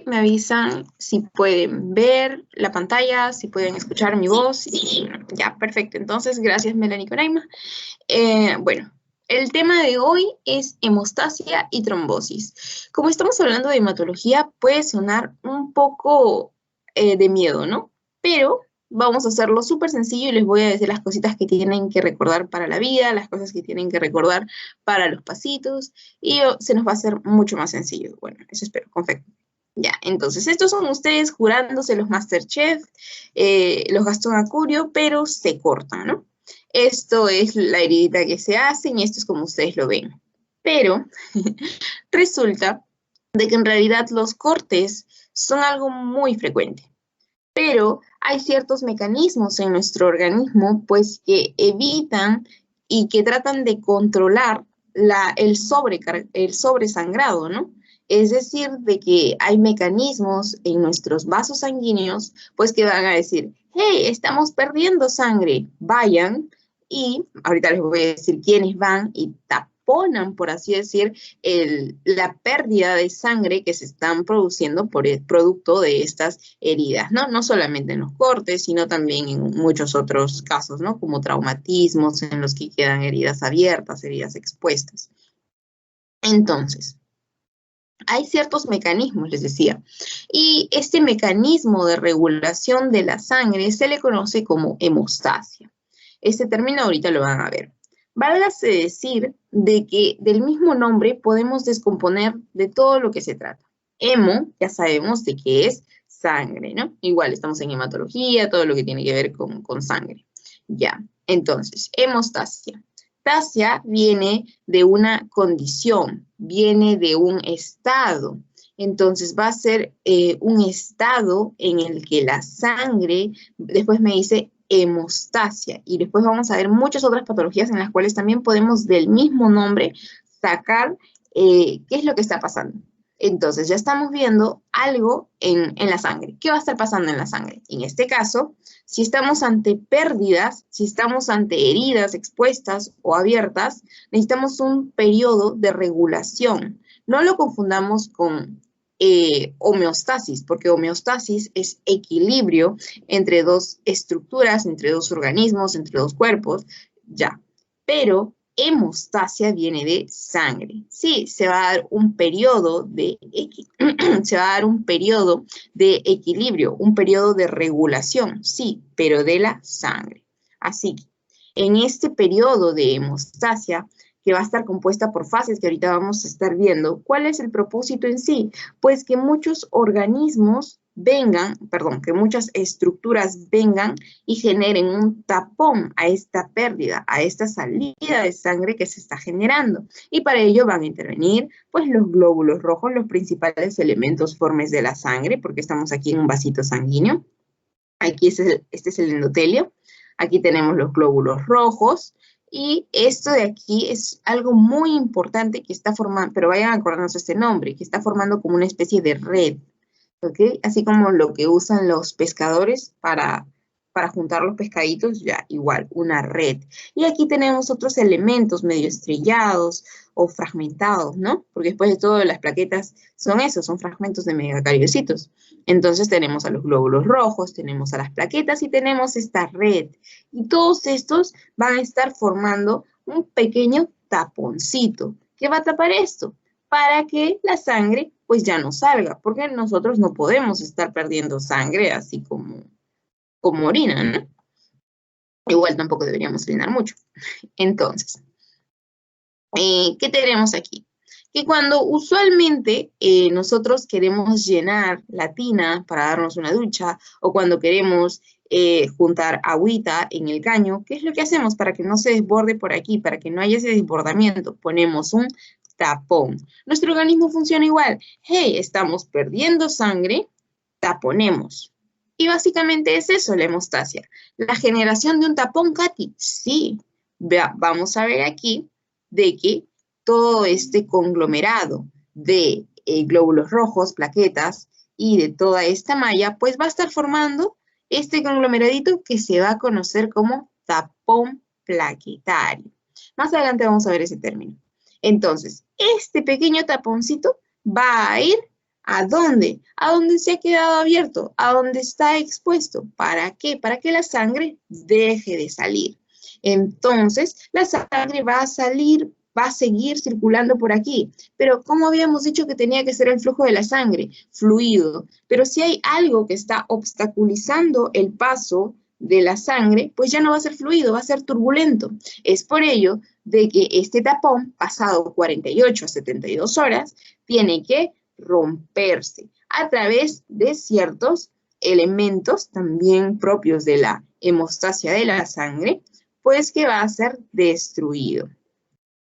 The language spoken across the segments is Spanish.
me avisan si pueden ver la pantalla, si pueden escuchar mi voz. Y ya, perfecto. Entonces, gracias, Melanie Coraima. Bueno, el tema de hoy es hemostasia y trombosis. Como estamos hablando de hematología, puede sonar un poco de miedo, ¿no? Pero vamos a hacerlo súper sencillo y les voy a decir las cositas que tienen que recordar para la vida, las cosas que tienen que recordar para los pasitos, y se nos va a hacer mucho más sencillo. Bueno, eso espero, con fe. Ya, entonces, estos son ustedes jurándose los MasterChef, los Gastón Acurio, pero se cortan, ¿no? Esto es la heridita que se hace y esto es como ustedes lo ven. Pero resulta de que en realidad los cortes son algo muy frecuente. Pero hay ciertos mecanismos en nuestro organismo, pues, que evitan y que tratan de controlar el sobresangrado, ¿no? Es decir, de que hay mecanismos en nuestros vasos sanguíneos, pues, que van a decir, hey, estamos perdiendo sangre, vayan, y ahorita les voy a decir quiénes van y taponan, por así decir, la pérdida de sangre que se están produciendo por el producto de estas heridas, ¿no? No solamente en los cortes, sino también en muchos otros casos, ¿no? Como traumatismos en los que quedan heridas abiertas, heridas expuestas. Entonces, hay ciertos mecanismos, les decía, y este mecanismo de regulación de la sangre se le conoce como hemostasia. Este término ahorita lo van a ver. Válgase decir de que del mismo nombre podemos descomponer de todo lo que se trata. Hemo, ya sabemos de qué es sangre, ¿no? Igual estamos en hematología, todo lo que tiene que ver con sangre. Ya, entonces, hemostasia. Hemostasia viene de una condición, viene de un estado. Entonces va a ser un estado en el que la sangre, después me dice hemostasia, y después vamos a ver muchas otras patologías en las cuales también podemos del mismo nombre sacar qué es lo que está pasando. Entonces ya estamos viendo algo en la sangre. ¿Qué va a estar pasando en la sangre? En este caso, si estamos ante pérdidas, si estamos ante heridas expuestas o abiertas, necesitamos un periodo de regulación. No lo confundamos con homeostasis, porque homeostasis es equilibrio entre dos estructuras, entre dos organismos, entre dos cuerpos, ya. Pero hemostasia viene de sangre. Sí, se va a dar un periodo de se va a dar un periodo de equilibrio, un periodo de regulación, sí, pero de la sangre. Así que en este periodo de hemostasia, que va a estar compuesta por fases que ahorita vamos a estar viendo, ¿cuál es el propósito en sí? Pues que muchos organismos vengan, perdón, que muchas estructuras vengan y generen un tapón a esta pérdida, a esta salida de sangre que se está generando. Y para ello van a intervenir, pues, los glóbulos rojos, los principales elementos formes de la sangre, porque estamos aquí en un vasito sanguíneo. Aquí este es el endotelio. Aquí tenemos los glóbulos rojos. Y esto de aquí es algo muy importante que está formando, pero vayan a acordarnos este nombre, que está formando como una especie de red, ¿ok? Así como lo que usan los pescadores para juntar los pescaditos, ya, igual, una red. Y aquí tenemos otros elementos medio estrellados o fragmentados, ¿no? Porque después de todo, las plaquetas son esos, son fragmentos de megacariocitos. Entonces tenemos a los glóbulos rojos, tenemos a las plaquetas y tenemos esta red. Y todos estos van a estar formando un pequeño taponcito. ¿Qué va a tapar esto? Para que la sangre pues ya no salga, porque nosotros no podemos estar perdiendo sangre así como orina, ¿no? Igual tampoco deberíamos orinar mucho. Entonces, ¿qué tenemos aquí? Que cuando usualmente nosotros queremos llenar la tina para darnos una ducha, o cuando queremos juntar agüita en el caño, ¿qué es lo que hacemos para que no se desborde por aquí, para que no haya ese desbordamiento? Ponemos un tapón. Nuestro organismo funciona igual. Hey, estamos perdiendo sangre, taponemos. Y básicamente es eso, la hemostasia. La generación de un tapón, Katy, sí. Vamos a ver aquí de que todo este conglomerado de glóbulos rojos, plaquetas y de toda esta malla, pues va a estar formando este conglomeradito que se va a conocer como tapón plaquetario. Más adelante vamos a ver ese término. Entonces, este pequeño taponcito va a ir ¿A dónde? A donde se ha quedado abierto, a donde está expuesto. ¿Para qué? Para que la sangre deje de salir. Entonces, la sangre va a salir, va a seguir circulando por aquí. Pero, ¿cómo habíamos dicho que tenía que ser el flujo de la sangre? Fluido. Pero si hay algo que está obstaculizando el paso de la sangre, pues ya no va a ser fluido, va a ser turbulento. Es por ello de que este tapón, pasado 48 a 72 horas, tiene que romperse a través de ciertos elementos también propios de la hemostasia de la sangre, pues que va a ser destruido.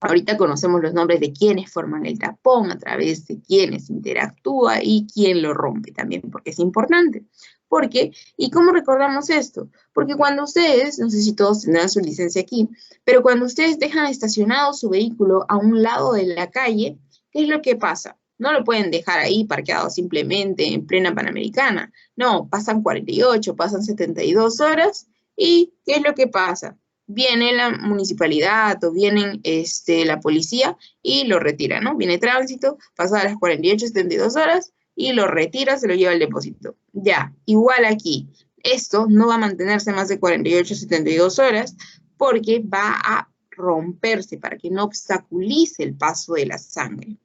Ahorita conocemos los nombres de quienes forman el tapón, a través de quienes interactúa y quién lo rompe también, porque es importante. ¿Por qué? ¿Y cómo recordamos esto? Porque cuando ustedes, no sé si todos tendrán su licencia aquí, pero cuando ustedes dejan estacionado su vehículo a un lado de la calle, ¿qué es lo que pasa? No lo pueden dejar ahí parqueado simplemente en plena Panamericana. No, pasan 48, pasan 72 horas y ¿qué es lo que pasa? Viene la municipalidad o vienen la policía y lo retira, ¿no? Viene tránsito, pasadas las 48, 72 horas y lo retira, se lo lleva al depósito. Ya, igual aquí. Esto no va a mantenerse más de 48, 72 horas porque va a romperse para que no obstaculice el paso de la sangre.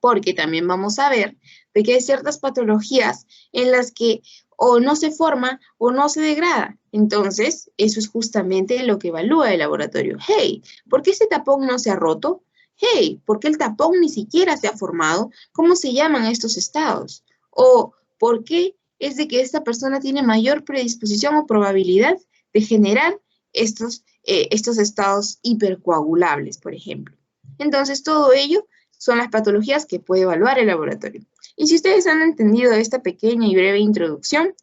Porque también vamos a ver de que hay ciertas patologías en las que o no se forma o no se degrada. Entonces, eso es justamente lo que evalúa el laboratorio. Hey, ¿por qué ese tapón no se ha roto? Hey, ¿por qué el tapón ni siquiera se ha formado? ¿Cómo se llaman estos estados? O, ¿por qué es de que esta persona tiene mayor predisposición o probabilidad de generar estos estados hipercoagulables, por ejemplo? Entonces, todo ello son las patologías que puede evaluar el laboratorio. Y si ustedes han entendido esta pequeña y breve introducción,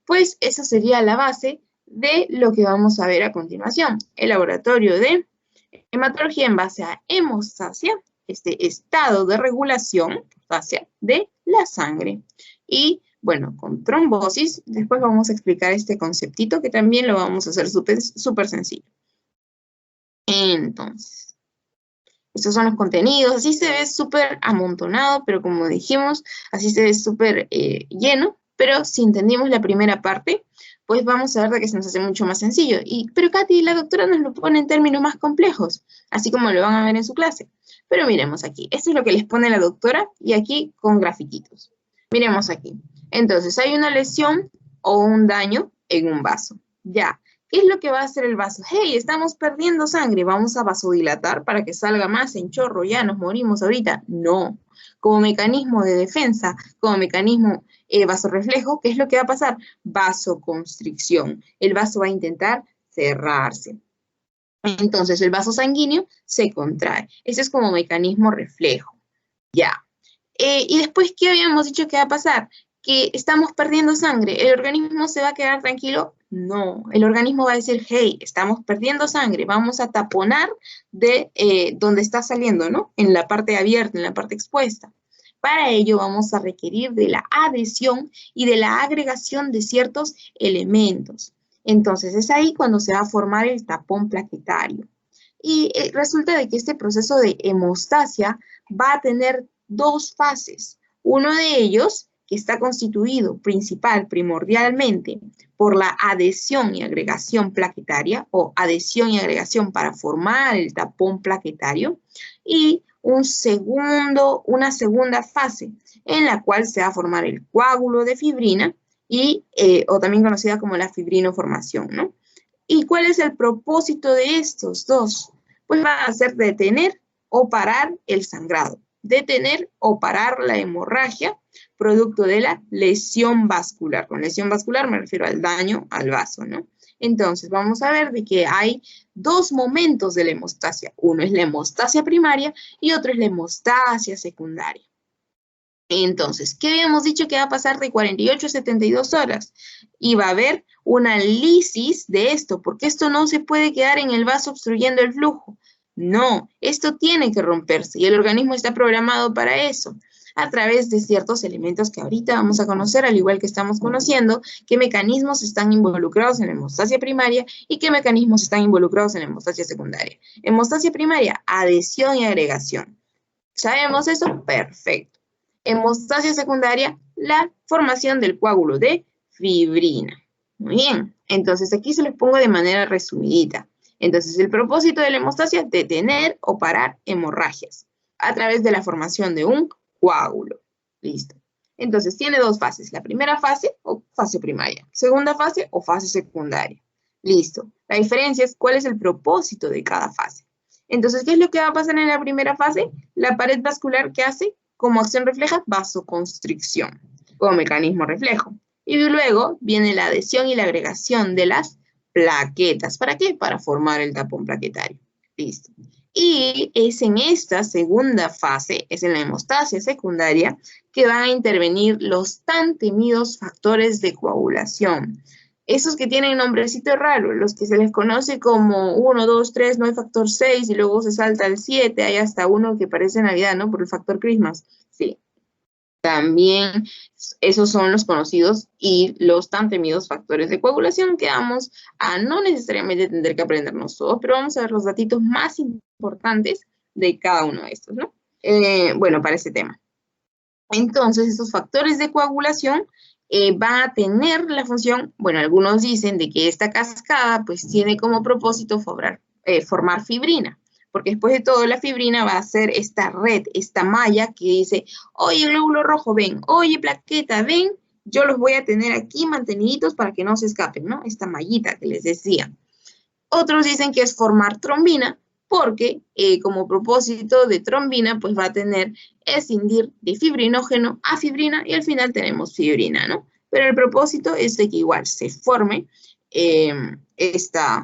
pues esa sería la base de lo que vamos a ver a continuación. El laboratorio de hematología en base a hemostasia, este estado de regulación de la sangre. Y bueno, con trombosis, después vamos a explicar este conceptito que también lo vamos a hacer súper sencillo. Entonces, estos son los contenidos, así se ve súper amontonado, pero como dijimos, así se ve súper lleno, pero si entendimos la primera parte, pues vamos a ver de que se nos hace mucho más sencillo. Pero Katy, la doctora nos lo pone en términos más complejos, así como lo van a ver en su clase. Pero miremos aquí, esto es lo que les pone la doctora y aquí con grafiquitos. Miremos aquí. Entonces, hay una lesión o un daño en un vaso. Ya. ¿Qué es lo que va a hacer el vaso? Hey, estamos perdiendo sangre, vamos a vasodilatar para que salga más en chorro, ya nos morimos ahorita. No, como mecanismo de defensa, como mecanismo vasorreflejo, ¿qué es lo que va a pasar? Vasoconstricción. El vaso va a intentar cerrarse. Entonces el vaso sanguíneo se contrae. Ese es como mecanismo reflejo. Ya. Y después, ¿qué habíamos dicho que va a pasar? Que estamos perdiendo sangre. ¿El organismo se va a quedar tranquilo? No, el organismo va a decir, hey, estamos perdiendo sangre, vamos a taponar de donde está saliendo, ¿no? En la parte abierta, en la parte expuesta. Para ello vamos a requerir de la adhesión y de la agregación de ciertos elementos. Entonces es ahí cuando se va a formar el tapón plaquetario. Y resulta de que este proceso de hemostasia va a tener dos fases. Uno de ellos que está constituido primordialmente por la adhesión y agregación plaquetaria o adhesión y agregación para formar el tapón plaquetario y una segunda fase en la cual se va a formar el coágulo de fibrina y, o también conocida como la fibrinoformación, ¿no? ¿Y cuál es el propósito de estos dos? Pues va a ser detener o parar el sangrado, detener o parar la hemorragia producto de la lesión vascular. Con lesión vascular me refiero al daño al vaso, ¿no? Entonces, vamos a ver de que hay dos momentos de la hemostasia. Uno es la hemostasia primaria y otro es la hemostasia secundaria. Entonces, ¿qué habíamos dicho que va a pasar de 48 a 72 horas? Y va a haber una lisis de esto, porque esto no se puede quedar en el vaso obstruyendo el flujo. No, esto tiene que romperse y el organismo está programado para eso, a través de ciertos elementos que ahorita vamos a conocer, al igual que estamos conociendo, qué mecanismos están involucrados en la hemostasia primaria y qué mecanismos están involucrados en la hemostasia secundaria. Hemostasia primaria, adhesión y agregación. ¿Sabemos eso? Perfecto. Hemostasia secundaria, la formación del coágulo de fibrina. Muy bien, entonces aquí se los pongo de manera resumidita. Entonces, el propósito de la hemostasia es detener o parar hemorragias a través de la formación de un coágulo. Listo. Entonces, tiene dos fases. La primera fase o fase primaria. Segunda fase o fase secundaria. Listo. La diferencia es cuál es el propósito de cada fase. Entonces, ¿qué es lo que va a pasar en la primera fase? La pared vascular que hace como acción refleja vasoconstricción, como mecanismo reflejo. Y luego viene la adhesión y la agregación de las plaquetas. ¿Para qué? Para formar el tapón plaquetario. Listo. Y es en esta segunda fase, es en la hemostasia secundaria, que van a intervenir los tan temidos factores de coagulación. Esos que tienen nombrecito raro, los que se les conoce como 1, 2, 3, no hay factor 6 y luego se salta al 7, hay hasta uno que parece Navidad, ¿no? Por el factor Christmas. Sí. También esos son los conocidos y los tan temidos factores de coagulación que vamos a no necesariamente tener que aprendernos todos, pero vamos a ver los datitos más importantes de cada uno de estos, ¿no? Bueno, para este tema. Entonces, estos factores de coagulación van a tener la función, bueno, algunos dicen de que esta cascada pues tiene como propósito formar fibrina. Porque después de todo la fibrina va a ser esta red, esta malla que dice, oye, glóbulo rojo, ven, oye, plaqueta, ven, yo los voy a tener aquí manteniditos para que no se escapen, ¿no? Esta mallita que les decía. Otros dicen que es formar trombina, porque como propósito de trombina, pues va a tener escindir de fibrinógeno a fibrina y al final tenemos fibrina, ¿no? Pero el propósito es de que igual se forme esta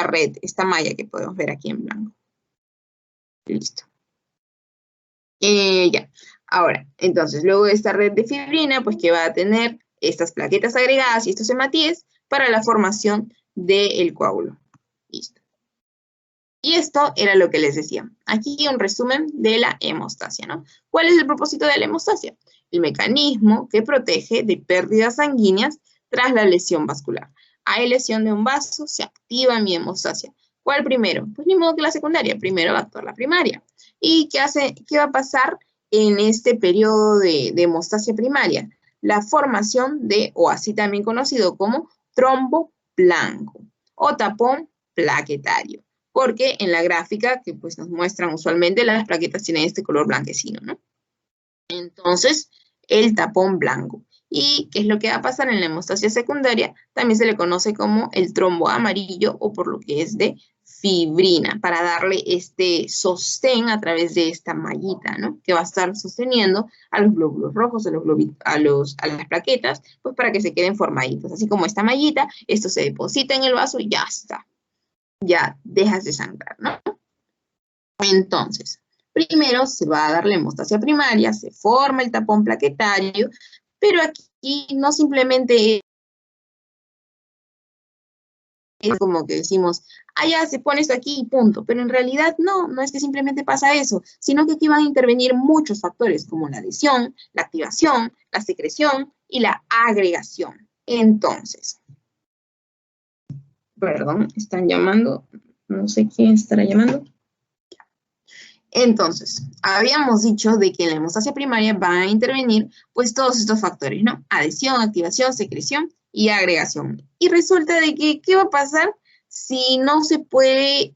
red, esta malla que podemos ver aquí en blanco. Listo. Ya. Ahora, entonces, luego de esta red de fibrina, pues que va a tener estas plaquetas agregadas y estos hematíes para la formación del coágulo. Listo. Y esto era lo que les decía. Aquí un resumen de la hemostasia, ¿no? ¿Cuál es el propósito de la hemostasia? El mecanismo que protege de pérdidas sanguíneas tras la lesión vascular. Hay lesión de un vaso, se activa mi hemostasia. ¿Cuál primero? Pues ni modo que la secundaria. Primero va a actuar la primaria. ¿Y qué va a pasar en este periodo de hemostasia primaria? La formación de, o así también conocido como trombo blanco o tapón plaquetario. Porque en la gráfica que pues nos muestran usualmente las plaquetas tienen este color blanquecino, ¿no? Entonces, el tapón blanco. ¿Y qué es lo que va a pasar en la hemostasia secundaria? También se le conoce como el trombo amarillo o por lo que es de fibrina, para darle este sostén a través de esta mallita, ¿no? Que va a estar sosteniendo a los glóbulos rojos, a las plaquetas, pues para que se queden formaditos. Así como esta mallita, esto se deposita en el vaso y ya está. Ya dejas de sangrar, ¿no? Entonces, primero se va a dar la hemostasia primaria, se forma el tapón plaquetario, pero aquí no simplemente es como que decimos, ya se pone esto aquí y punto, pero en realidad no es que simplemente pasa eso, sino que aquí van a intervenir muchos factores como la adhesión, la activación, la secreción y la agregación. Entonces, perdón, están llamando, no sé quién estará llamando. Entonces, habíamos dicho de que en la hemostasia primaria van a intervenir pues todos estos factores, ¿no? Adhesión, activación, secreción y agregación. Y resulta de que, ¿qué va a pasar si no se puede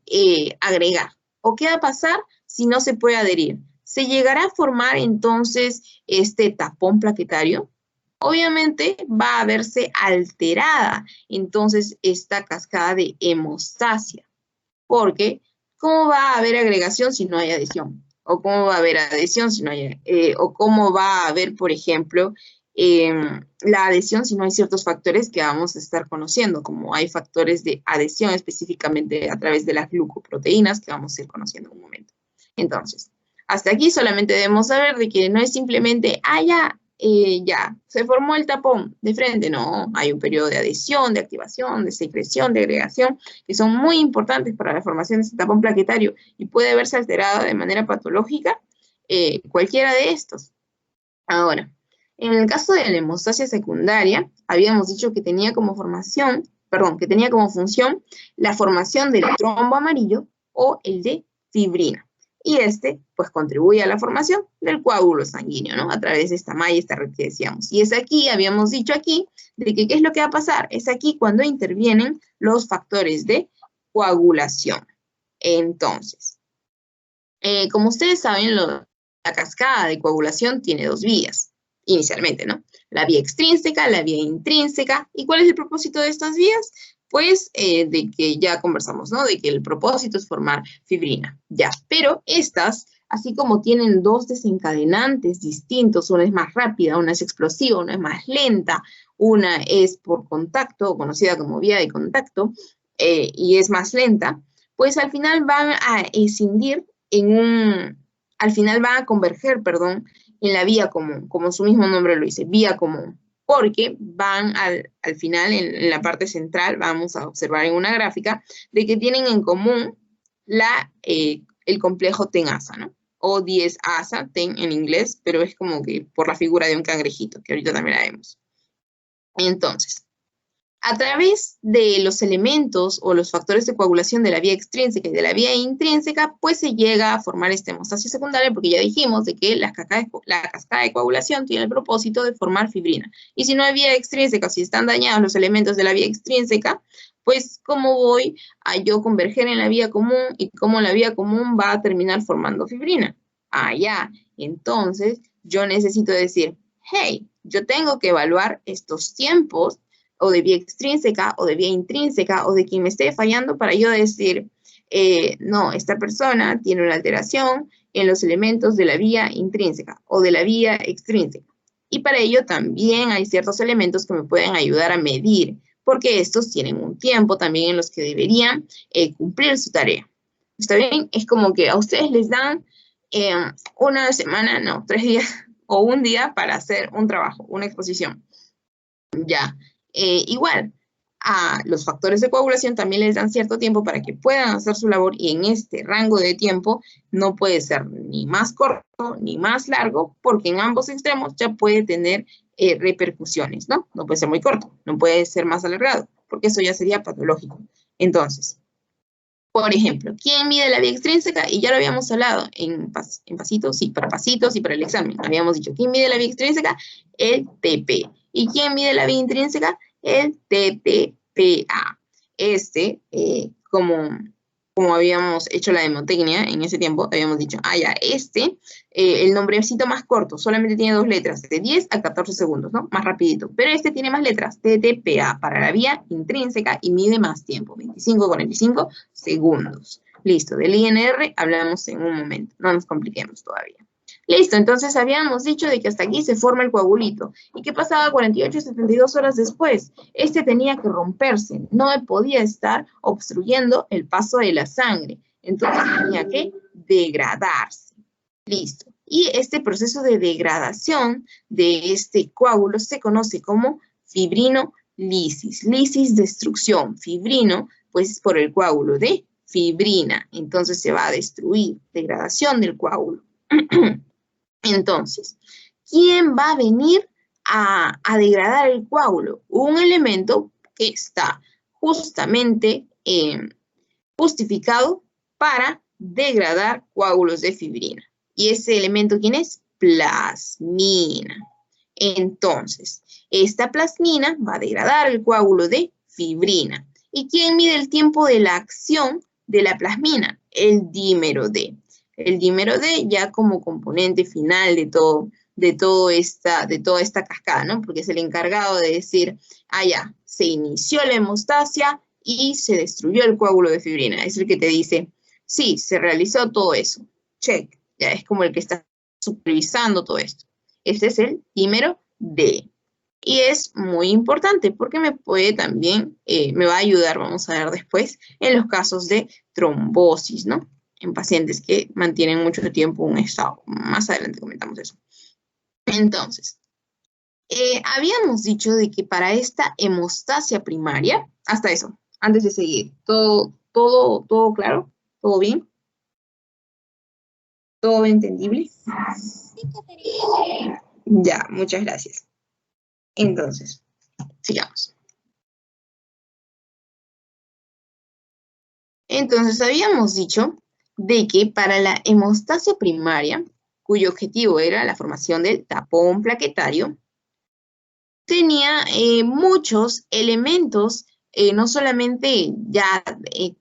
agregar? ¿O qué va a pasar si no se puede adherir? ¿Se llegará a formar entonces este tapón plaquetario? Obviamente va a verse alterada entonces esta cascada de hemostasia, porque ¿cómo va a haber agregación si no hay adhesión? ¿O cómo va a haber adhesión si no hay, o cómo va a haber, por ejemplo, la adhesión si no hay ciertos factores que vamos a estar conociendo, como hay factores de adhesión específicamente a través de las glucoproteínas que vamos a ir conociendo en un momento? Entonces, hasta aquí solamente debemos saber de que no es simplemente, ya, se formó el tapón de frente. No, hay un periodo de adhesión, de activación, de secreción, de agregación, que son muy importantes para la formación de ese tapón plaquetario y puede verse alterada de manera patológica cualquiera de estos. Ahora, en el caso de la hemostasia secundaria, habíamos dicho que tenía como función la formación del trombo amarillo o el de fibrina. Y este pues contribuye a la formación del coágulo sanguíneo, ¿no? A través de esta malla, esta red que decíamos. Y es aquí, habíamos dicho aquí, de que ¿qué es lo que va a pasar? Es aquí cuando intervienen los factores de coagulación. Entonces, como ustedes saben, la cascada de coagulación tiene dos vías, inicialmente, ¿no? La vía extrínseca, la vía intrínseca. ¿Y cuál es el propósito de estas vías? Pues de que ya conversamos, ¿no? De que el propósito es formar fibrina, ya. Pero estas, así como tienen dos desencadenantes distintos, una es más rápida, una es explosiva, una es más lenta, una es por contacto, conocida como vía de contacto, y es más lenta, pues al final van a escindir al final van a converger, perdón, en la vía común, como su mismo nombre lo dice, vía común, porque van al final, en la parte central, vamos a observar en una gráfica, de que tienen en común el complejo TEN-ASA, ¿no? O 10-ASA, TEN en inglés, pero es como que por la figura de un cangrejito, que ahorita también la vemos. Entonces, a través de los elementos o los factores de coagulación de la vía extrínseca y de la vía intrínseca, pues se llega a formar esta hemostasia secundaria, porque ya dijimos de que la cascada de coagulación tiene el propósito de formar fibrina. Y si no hay vía extrínseca, si están dañados los elementos de la vía extrínseca, pues ¿cómo voy a yo converger en la vía común y cómo la vía común va a terminar formando fibrina? Ya. Entonces yo necesito decir, hey, yo tengo que evaluar estos tiempos o de vía extrínseca, o de vía intrínseca, o de quien me esté fallando para yo decir, no, esta persona tiene una alteración en los elementos de la vía intrínseca o de la vía extrínseca. Y para ello también hay ciertos elementos que me pueden ayudar a medir, porque estos tienen un tiempo también en los que deberían cumplir su tarea. ¿Está bien? Es como que a ustedes les dan una semana, no, 3 días o un día para hacer un trabajo, una exposición. Ya. Igual, a los factores de coagulación también les dan cierto tiempo para que puedan hacer su labor y en este rango de tiempo no puede ser ni más corto ni más largo porque en ambos extremos ya puede tener repercusiones, ¿no? No puede ser muy corto, no puede ser más alargado porque eso ya sería patológico. Entonces, por ejemplo, ¿quién mide la vía extrínseca? Y ya lo habíamos hablado en pasitos, sí, para pasitos y para el examen. Habíamos dicho, ¿quién mide la vía extrínseca? El TP. ¿Y quién mide la vía intrínseca? El TTPA. Como habíamos hecho la demotecnia en ese tiempo, habíamos dicho, el nombrecito más corto, solamente tiene 2 letras, de 10 a 14 segundos, ¿no? Más rapidito. Pero este tiene más letras, TTPA, para la vía intrínseca y mide más tiempo, 25 a 45 segundos. Listo, del INR hablamos en un momento, no nos compliquemos todavía. Listo, entonces habíamos dicho de que hasta aquí se forma el coagulito. ¿Y qué pasaba 48 y 72 horas después? Este tenía que romperse, no podía estar obstruyendo el paso de la sangre. Entonces tenía que degradarse. Listo. Y este proceso de degradación de este coágulo se conoce como fibrinolisis. Lisis, destrucción. Fibrino, pues por el coágulo de fibrina. Entonces se va a destruir, degradación del coágulo. Entonces, ¿quién va a venir a degradar el coágulo? Un elemento que está justamente justificado para degradar coágulos de fibrina. ¿Y ese elemento quién es? Plasmina. Entonces, esta plasmina va a degradar el coágulo de fibrina. ¿Y quién mide el tiempo de la acción de la plasmina? El dímero D. El dímero D ya como componente final de toda esta cascada, ¿no? Porque es el encargado de decir, ya, se inició la hemostasia y se destruyó el coágulo de fibrina. Es el que te dice, sí, se realizó todo eso. Check. Ya es como el que está supervisando todo esto. Este es el dímero D. Y es muy importante porque me puede también, me va a ayudar, vamos a ver después, en los casos de trombosis, ¿no? En pacientes que mantienen mucho tiempo un estado. Más adelante comentamos eso. Entonces, habíamos dicho de que para esta hemostasia primaria, hasta eso, antes de seguir, ¿todo claro? ¿Todo bien? ¿Todo entendible? Sí, Caterina. Ya, muchas gracias. Entonces, sigamos. Entonces, habíamos dicho de que para la hemostasia primaria, cuyo objetivo era la formación del tapón plaquetario, tenía muchos elementos, no solamente ya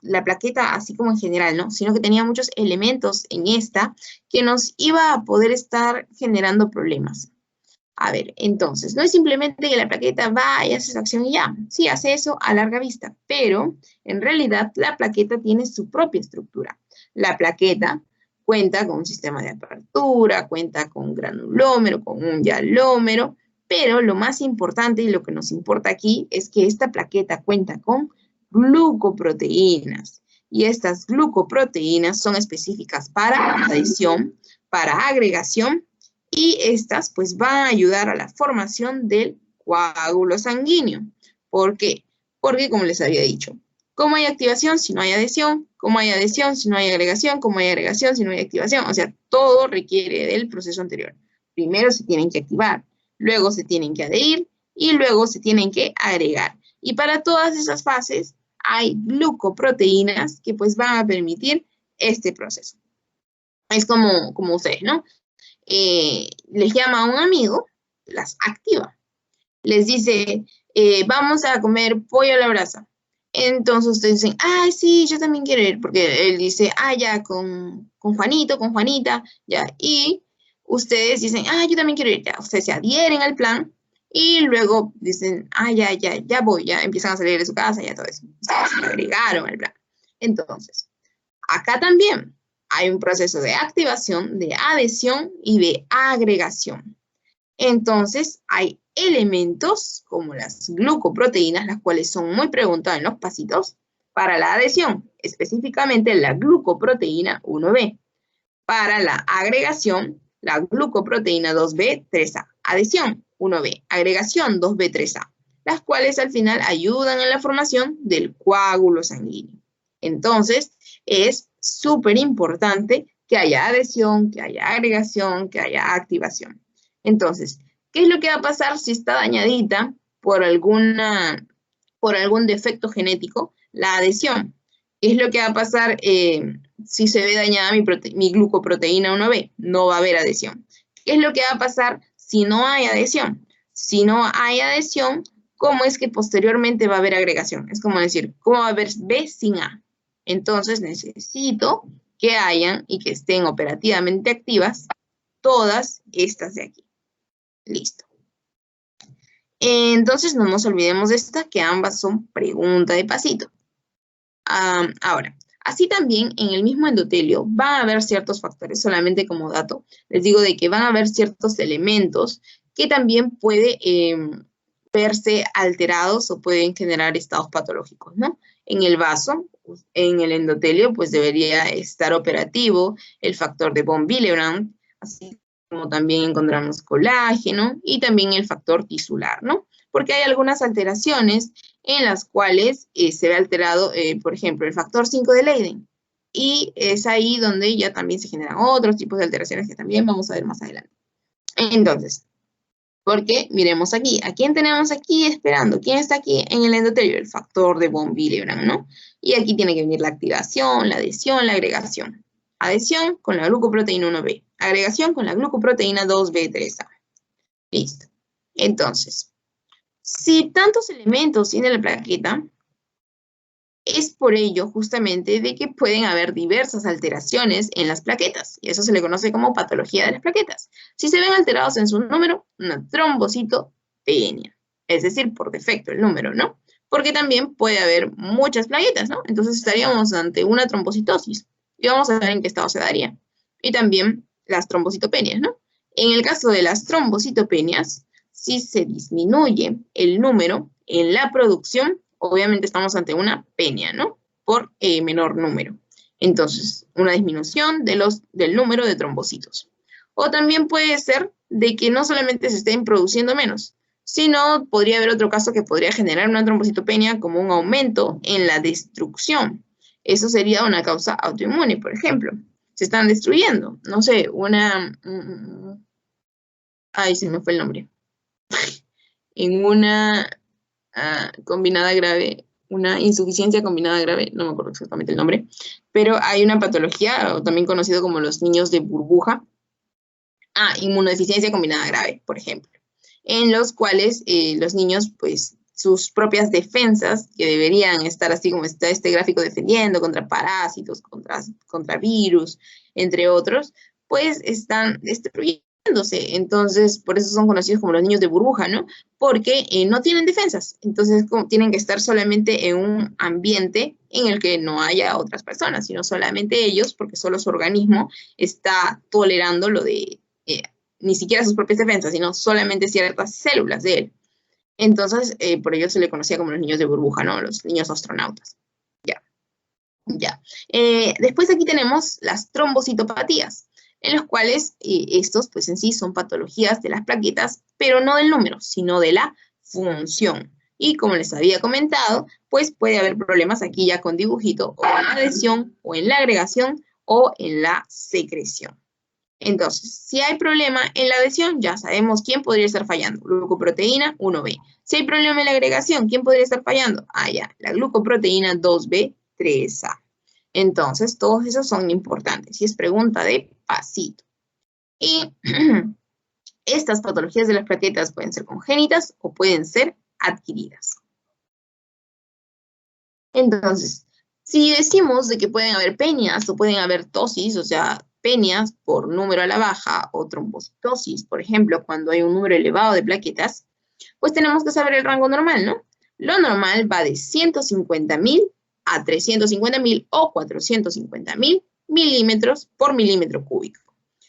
la plaqueta así como en general, ¿no? Sino que tenía muchos elementos en esta que nos iba a poder estar generando problemas. A ver, entonces, no es simplemente que la plaqueta va y hace su acción y ya. Sí, hace eso a larga vista, pero en realidad la plaqueta tiene su propia estructura. La plaqueta cuenta con un sistema de apertura, cuenta con un granulómero, con un hialómero, pero lo más importante y lo que nos importa aquí es que esta plaqueta cuenta con glucoproteínas. Y estas glucoproteínas son específicas para adhesión, para agregación, y estas pues van a ayudar a la formación del coágulo sanguíneo. ¿Por qué? Porque como les había dicho, ¿cómo hay activación si no hay adhesión? ¿Cómo hay adhesión si no hay agregación? ¿Cómo hay agregación si no hay activación? O sea, todo requiere del proceso anterior. Primero se tienen que activar, luego se tienen que adherir y luego se tienen que agregar. Y para todas esas fases hay glucoproteínas que pues van a permitir este proceso. Es como ustedes, ¿no? Les llama a un amigo, las activa. Les dice, vamos a comer pollo a la brasa. Entonces ustedes dicen, ah, sí, yo también quiero ir, porque él dice, ah, ya, con Juanito, con Juanita, ya. Y ustedes dicen, ah, yo también quiero ir, ya. Ustedes se adhieren al plan y luego dicen, ah, ya voy, ya empiezan a salir de su casa, ya todo eso. Ustedes se agregaron al plan. Entonces, acá también hay un proceso de activación, de adhesión y de agregación. Entonces, hay elementos como las glucoproteínas, las cuales son muy preguntadas en los pasitos, para la adhesión, específicamente la glucoproteína 1B. Para la agregación, la glucoproteína 2B3A. Adhesión 1B, agregación 2B3A, las cuales al final ayudan en la formación del coágulo sanguíneo. Entonces, es súper importante que haya adhesión, que haya agregación, que haya activación. Entonces, ¿qué es lo que va a pasar si está dañadita por algún defecto genético? La adhesión. ¿Qué es lo que va a pasar si se ve dañada mi glucoproteína 1B? No va a haber adhesión. ¿Qué es lo que va a pasar si no hay adhesión? Si no hay adhesión, ¿cómo es que posteriormente va a haber agregación? Es como decir, ¿cómo va a haber B sin A? Entonces necesito que hayan y que estén operativamente activas todas estas de aquí. Listo. Entonces no nos olvidemos de estas, que ambas son pregunta de pasito. Ahora, así también en el mismo endotelio va a haber ciertos factores, solamente como dato, les digo de que van a haber ciertos elementos que también puede verse alterados o pueden generar estados patológicos, ¿no? En el vaso, en el endotelio, pues debería estar operativo el factor de von Willebrand, así como también encontramos colágeno y también el factor tisular, ¿no? Porque hay algunas alteraciones en las cuales se ve alterado, por ejemplo, el factor 5 de Leiden. Y es ahí donde ya también se generan otros tipos de alteraciones que también vamos a ver más adelante. Entonces, porque miremos aquí, ¿a quién tenemos aquí esperando? ¿Quién está aquí en el endotelio? El factor de von Willebrand, ¿no? Y aquí tiene que venir la activación, la adhesión, la agregación. Adhesión con la glucoproteína 1B. Agregación con la glucoproteína 2B3A. Listo. Entonces, si tantos elementos tiene la plaqueta, es por ello justamente de que pueden haber diversas alteraciones en las plaquetas, y eso se le conoce como patología de las plaquetas. Si se ven alterados en su número, una trombocitopenia, es decir, por defecto el número, ¿no? Porque también puede haber muchas plaquetas, ¿no? Entonces estaríamos ante una trombocitosis, y vamos a ver en qué estado se daría. Y también las trombocitopenias, ¿no? En el caso de las trombocitopenias, si se disminuye el número en la producción, obviamente estamos ante una penia, ¿no? Por menor número. Entonces, una disminución del número de trombocitos. O también puede ser de que no solamente se estén produciendo menos, sino podría haber otro caso que podría generar una trombocitopenia como un aumento en la destrucción. Eso sería una causa autoinmune, por ejemplo. Se están destruyendo, no sé, ay, se me fue el nombre. En una combinada grave, una insuficiencia combinada grave, no me acuerdo exactamente el nombre, pero hay una patología, o también conocido como los niños de burbuja, inmunodeficiencia combinada grave, por ejemplo, en los cuales los niños, pues, sus propias defensas, que deberían estar así como está este gráfico defendiendo contra parásitos, contra virus, entre otros, pues están destruyéndose. Entonces, por eso son conocidos como los niños de burbuja, ¿no? Porque no tienen defensas. Entonces, tienen que estar solamente en un ambiente en el que no haya otras personas, sino solamente ellos, porque solo su organismo está tolerando lo de ni siquiera sus propias defensas, sino solamente ciertas células de él. Entonces, por ello se le conocía como los niños de burbuja, ¿no? Los niños astronautas. Ya. Después aquí tenemos las trombocitopatías, en los cuales estos, pues en sí, son patologías de las plaquetas, pero no del número, sino de la función. Y como les había comentado, pues puede haber problemas aquí ya con dibujito, o en la adhesión, o en la agregación, o en la secreción. Entonces, si hay problema en la adhesión, ya sabemos quién podría estar fallando. Glucoproteína 1B. Si hay problema en la agregación, ¿quién podría estar fallando? Ya, la glucoproteína 2B, 3A. Entonces, todos esos son importantes. Y es pregunta de pasito. Y estas patologías de las plaquetas pueden ser congénitas o pueden ser adquiridas. Entonces, si decimos de que pueden haber penias o pueden haber tosis, o sea, penias por número a la baja o trombocitosis, por ejemplo, cuando hay un número elevado de plaquetas, pues tenemos que saber el rango normal, ¿no? Lo normal va de 150.000 a 350.000 o 450.000 milímetros por milímetro cúbico.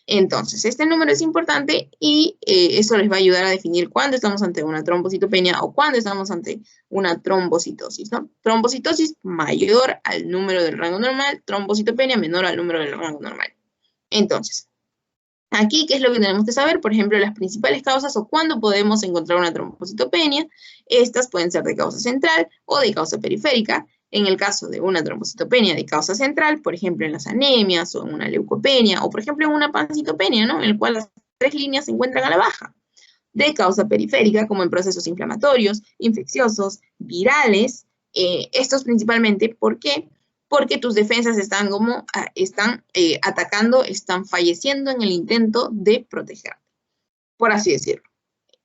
Entonces, este número es importante y eso les va a ayudar a definir cuándo estamos ante una trombocitopenia o cuándo estamos ante una trombocitosis, ¿no? Trombocitosis mayor al número del rango normal, trombocitopenia menor al número del rango normal. Entonces, aquí, ¿qué es lo que tenemos que saber? Por ejemplo, las principales causas o cuándo podemos encontrar una trombocitopenia. Estas pueden ser de causa central o de causa periférica. En el caso de una trombocitopenia de causa central, por ejemplo, en las anemias o en una leucopenia, o por ejemplo en una pancitopenia, ¿no? En el cual las 3 líneas se encuentran a la baja. De causa periférica, como en procesos inflamatorios, infecciosos, virales, estos principalmente, ¿por qué? Porque tus defensas están atacando, están falleciendo en el intento de protegerte, por así decirlo.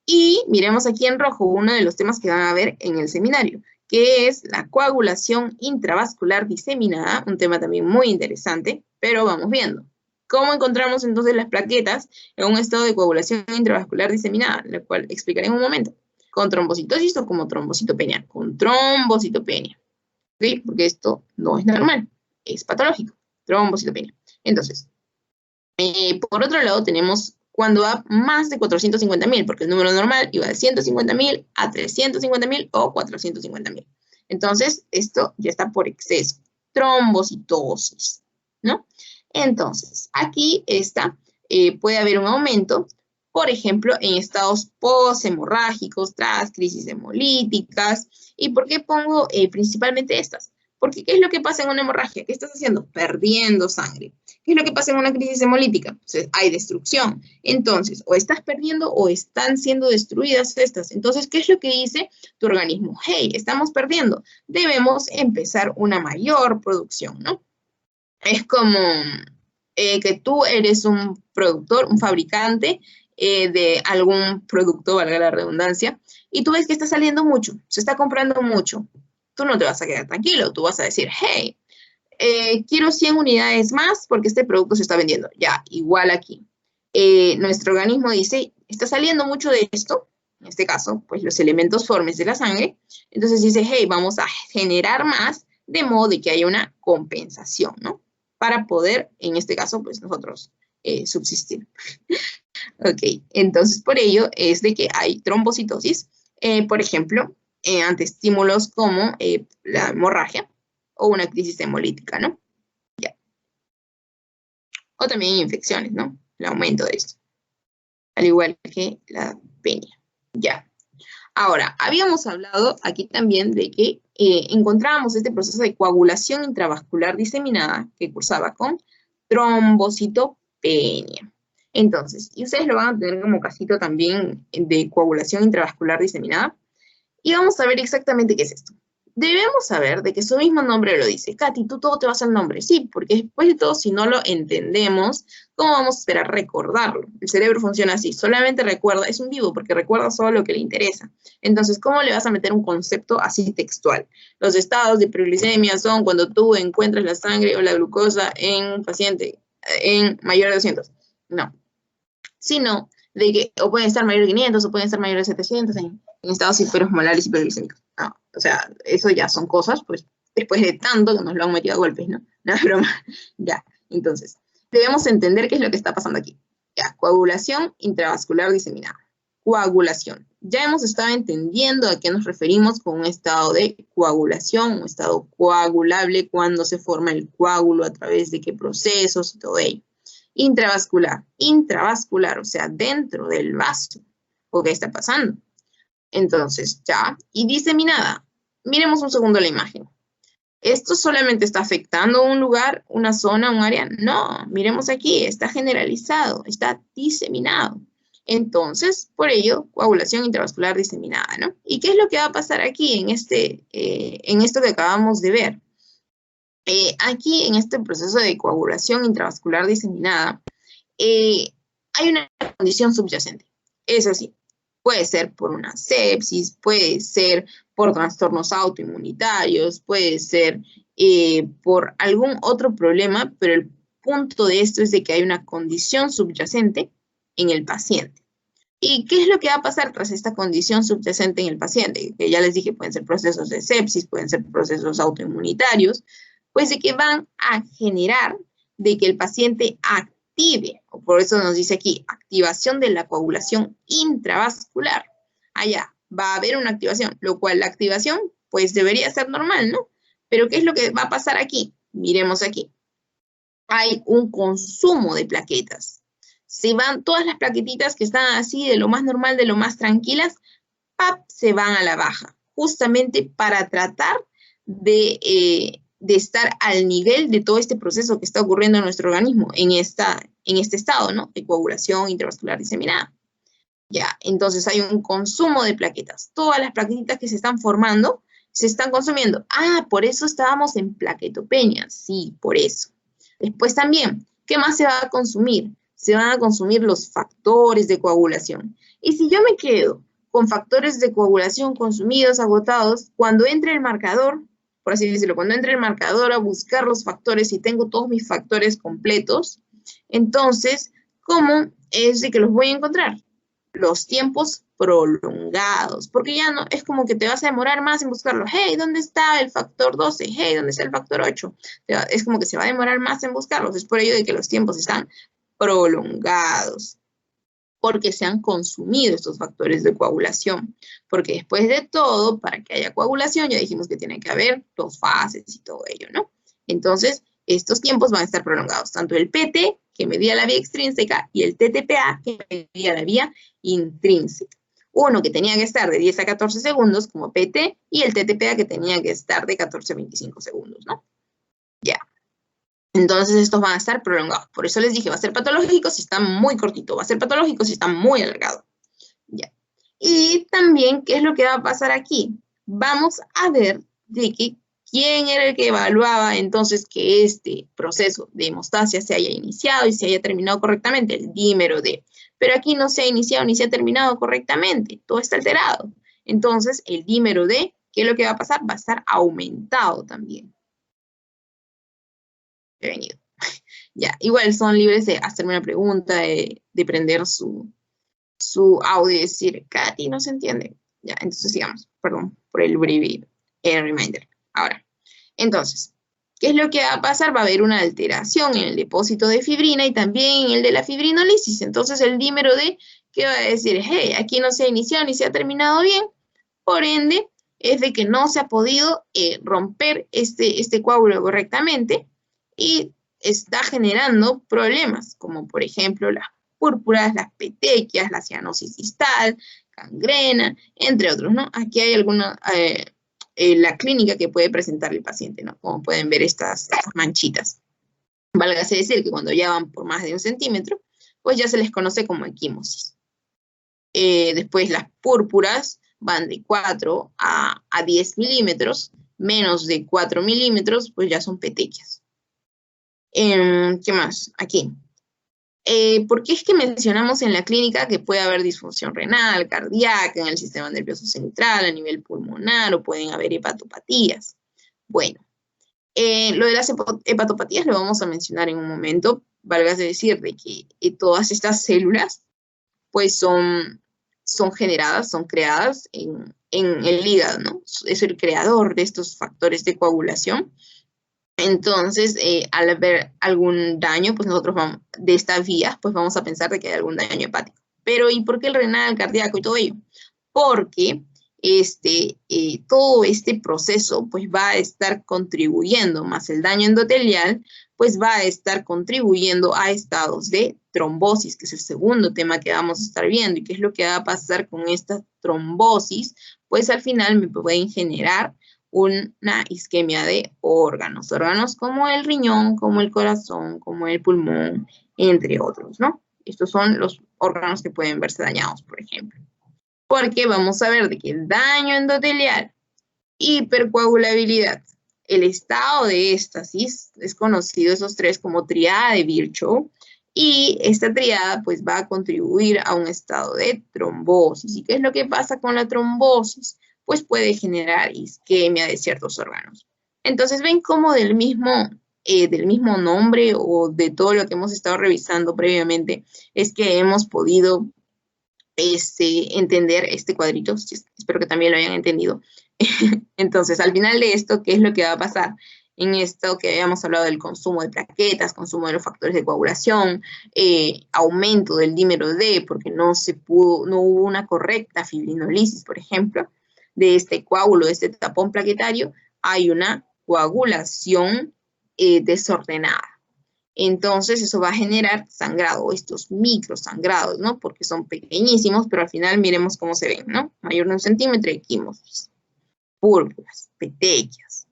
Y miremos aquí en rojo uno de los temas que van a ver en el seminario, que es la coagulación intravascular diseminada, un tema también muy interesante, pero vamos viendo. ¿Cómo encontramos entonces las plaquetas en un estado de coagulación intravascular diseminada? La cual explicaré en un momento. ¿Con trombocitosis o como trombocitopenia? Con trombocitopenia. ¿Sí? Porque esto no es normal, es patológico. Trombocitopenia. Entonces, por otro lado tenemos cuando va más de 450.000, porque el número normal iba de 150.000 a 350.000 o 450.000. Entonces, esto ya está por exceso. Trombocitosis, ¿no? Entonces, aquí puede haber un aumento, por ejemplo, en estados poshemorrágicos, tras crisis hemolíticas. ¿Y por qué pongo principalmente estas? Porque ¿qué es lo que pasa en una hemorragia? ¿Qué estás haciendo? Perdiendo sangre. ¿Qué es lo que pasa en una crisis hemolítica? Pues hay destrucción. Entonces, o estás perdiendo o están siendo destruidas estas. Entonces, ¿qué es lo que dice tu organismo? Hey, estamos perdiendo. Debemos empezar una mayor producción, ¿no? Es como que tú eres un productor, un fabricante de algún producto, valga la redundancia, y tú ves que está saliendo mucho, se está comprando mucho. Tú no te vas a quedar tranquilo, tú vas a decir, hey, quiero 100 unidades más porque este producto se está vendiendo. Ya, igual aquí. Nuestro organismo dice, está saliendo mucho de esto, en este caso, pues los elementos formes de la sangre, entonces dice, hey, vamos a generar más de modo de que haya una compensación, ¿no? Para poder, en este caso, pues nosotros subsistir. Ok, entonces por ello es de que hay trombocitosis, por ejemplo, ante estímulos como la hemorragia o una crisis hemolítica, ¿no? Ya. O también infecciones, ¿no? El aumento de esto. Al igual que la penia. Ya. Ahora, habíamos hablado aquí también de que encontrábamos este proceso de coagulación intravascular diseminada que cursaba con trombocitopenia. Entonces, y ustedes lo van a tener como casito también de coagulación intravascular diseminada. Y vamos a ver exactamente qué es esto. Debemos saber de que su mismo nombre lo dice. Katy, tú todo te vas al nombre. Sí, porque después de todo, si no lo entendemos, ¿cómo vamos a esperar recordarlo? El cerebro funciona así, solamente recuerda, es un vivo porque recuerda solo lo que le interesa. Entonces, ¿cómo le vas a meter un concepto así textual? Los estados de hiperglicemia son cuando tú encuentras la sangre o la glucosa en un paciente en mayor de 200. No. Sino de que o pueden estar mayor de 500 o pueden estar mayor de 700 en estados hiperosmolares hiperglicémicos. No, o sea, eso ya son cosas, pues, después de tanto que nos lo han metido a golpes, ¿no? No es broma. Ya, entonces, debemos entender qué es lo que está pasando aquí. Ya, coagulación intravascular diseminada. Coagulación. Ya hemos estado entendiendo a qué nos referimos con un estado de coagulación, un estado coagulable, cuando se forma el coágulo, a través de qué procesos y todo ello. Intravascular, o sea, dentro del vaso. ¿O qué está pasando? Entonces, ya. Y diseminada. Miremos un segundo la imagen. ¿Esto solamente está afectando un lugar, una zona, un área? No, miremos aquí, está generalizado, está diseminado. Entonces, por ello, coagulación intravascular diseminada, ¿no? ¿Y qué es lo que va a pasar aquí en esto que acabamos de ver? Aquí, en este proceso de coagulación intravascular diseminada, hay una condición subyacente. Es así. Puede ser por una sepsis, puede ser por trastornos autoinmunitarios, puede ser por algún otro problema, pero el punto de esto es de que hay una condición subyacente en el paciente. ¿Y qué es lo que va a pasar tras esta condición subyacente en el paciente? Que ya les dije, pueden ser procesos de sepsis, pueden ser procesos autoinmunitarios, pues de que van a generar de que el paciente active, o por eso nos dice aquí, activación de la coagulación intravascular. Allá va a haber una activación, lo cual la activación pues debería ser normal, ¿no? Pero ¿qué es lo que va a pasar aquí? Miremos aquí. Hay un consumo de plaquetas. Se van todas las plaquetitas que están así de lo más normal, de lo más tranquilas, ¡pap!, se van a la baja, justamente para tratar de estar al nivel de todo este proceso que está ocurriendo en nuestro organismo en este estado, ¿no? De coagulación intravascular diseminada. Ya, entonces hay un consumo de plaquetas. Todas las plaquetitas que se están formando se están consumiendo. Ah, por eso estábamos en plaquetopenia. Sí, por eso. Después también, ¿qué más se va a consumir? Se van a consumir los factores de coagulación. Y si yo me quedo con factores de coagulación consumidos, agotados, cuando entre el marcador, por así decirlo, cuando entre el marcador a buscar los factores y tengo todos mis factores completos, entonces, ¿cómo es de que los voy a encontrar? Los tiempos prolongados, porque ya no, es como que te vas a demorar más en buscarlo. Hey, ¿dónde está el factor 12? Hey, ¿dónde está el factor 8? Es como que se va a demorar más en buscarlos. Es por ello de que los tiempos están prolongados, porque se han consumido estos factores de coagulación. Porque después de todo, para que haya coagulación, ya dijimos que tiene que haber 2 fases y todo ello, ¿no? Entonces, estos tiempos van a estar prolongados, tanto el PT, que medía la vía extrínseca, y el TTPA, que medía la vía intrínseca. Uno que tenía que estar de 10 a 14 segundos como PT, y el TTPA que tenía que estar de 14 a 25 segundos, ¿no? Ya. Entonces estos van a estar prolongados. Por eso les dije, va a ser patológico si está muy cortito, va a ser patológico si está muy alargado. Ya. Y también, ¿qué es lo que va a pasar aquí? Vamos a ver de que quién era el que evaluaba entonces que este proceso de hemostasia se haya iniciado y se haya terminado correctamente, el dímero D. Pero aquí no se ha iniciado ni se ha terminado correctamente, todo está alterado. Entonces, el dímero D, ¿qué es lo que va a pasar? Va a estar aumentado también. Prevenido. Ya, igual son libres de hacerme una pregunta, de prender su audio y decir, Katy, no se entiende. Ya, entonces sigamos. Perdón por el breve reminder. Ahora, entonces, ¿qué es lo que va a pasar? Va a haber una alteración en el depósito de fibrina y también en el de la fibrinólisis. Entonces, el dímero D, ¿qué va a decir? Hey, aquí no se ha iniciado ni se ha terminado bien. Por ende, es de que no se ha podido romper este coágulo correctamente y está generando problemas, como por ejemplo las púrpuras, las petequias, la cianosis distal, gangrena, entre otros, ¿no? Aquí hay alguna, la clínica que puede presentar el paciente, ¿no? Como pueden ver estas manchitas. Válgase decir que cuando ya van por más de 1 centímetro, pues ya se les conoce como equimosis. Después las púrpuras van de 4 a 10 milímetros menos de 4 milímetros, pues ya son petequias. ¿Qué más? Aquí. ¿Por qué es que mencionamos en la clínica que puede haber disfunción renal, cardíaca, en el sistema nervioso central, a nivel pulmonar, o pueden haber hepatopatías? Bueno, lo de las hepatopatías lo vamos a mencionar en un momento. Válgase decir de que todas estas células pues son generadas, son creadas en el hígado, ¿no? Es el creador de estos factores de coagulación. Entonces, al haber algún daño, pues nosotros vamos, de estas vías, pues vamos a pensar de que hay algún daño hepático. Pero, ¿y por qué el renal, cardíaco y todo ello? Porque todo este proceso pues va a estar contribuyendo, más el daño endotelial, pues va a estar contribuyendo a estados de trombosis, que es el segundo tema que vamos a estar viendo. ¿Y qué es lo que va a pasar con esta trombosis? Pues al final me pueden generar una isquemia de órganos como el riñón, como el corazón, como el pulmón, entre otros, ¿no? Estos son los órganos que pueden verse dañados, por ejemplo. Porque vamos a ver de que el daño endotelial, hipercoagulabilidad, el estado de éstasis, es conocido esos tres como triada de Virchow, y esta triada pues va a contribuir a un estado de trombosis. ¿Y qué es lo que pasa con la trombosis? Pues puede generar isquemia de ciertos órganos. Entonces ven cómo del mismo nombre o de todo lo que hemos estado revisando previamente es que hemos podido entender este cuadrito. Espero que también lo hayan entendido. Entonces, al final de esto, ¿qué es lo que va a pasar? En esto que habíamos hablado del consumo de plaquetas, consumo de los factores de coagulación, aumento del dímero D, porque no hubo una correcta fibrinolisis, por ejemplo, de este coágulo, de este tapón plaquetario, hay una coagulación desordenada. Entonces eso va a generar sangrado, estos microsangrados, ¿no? Porque son pequeñísimos, pero al final miremos cómo se ven, ¿no? Mayor de 1 centímetro, equimosis, púrpuras, petequias.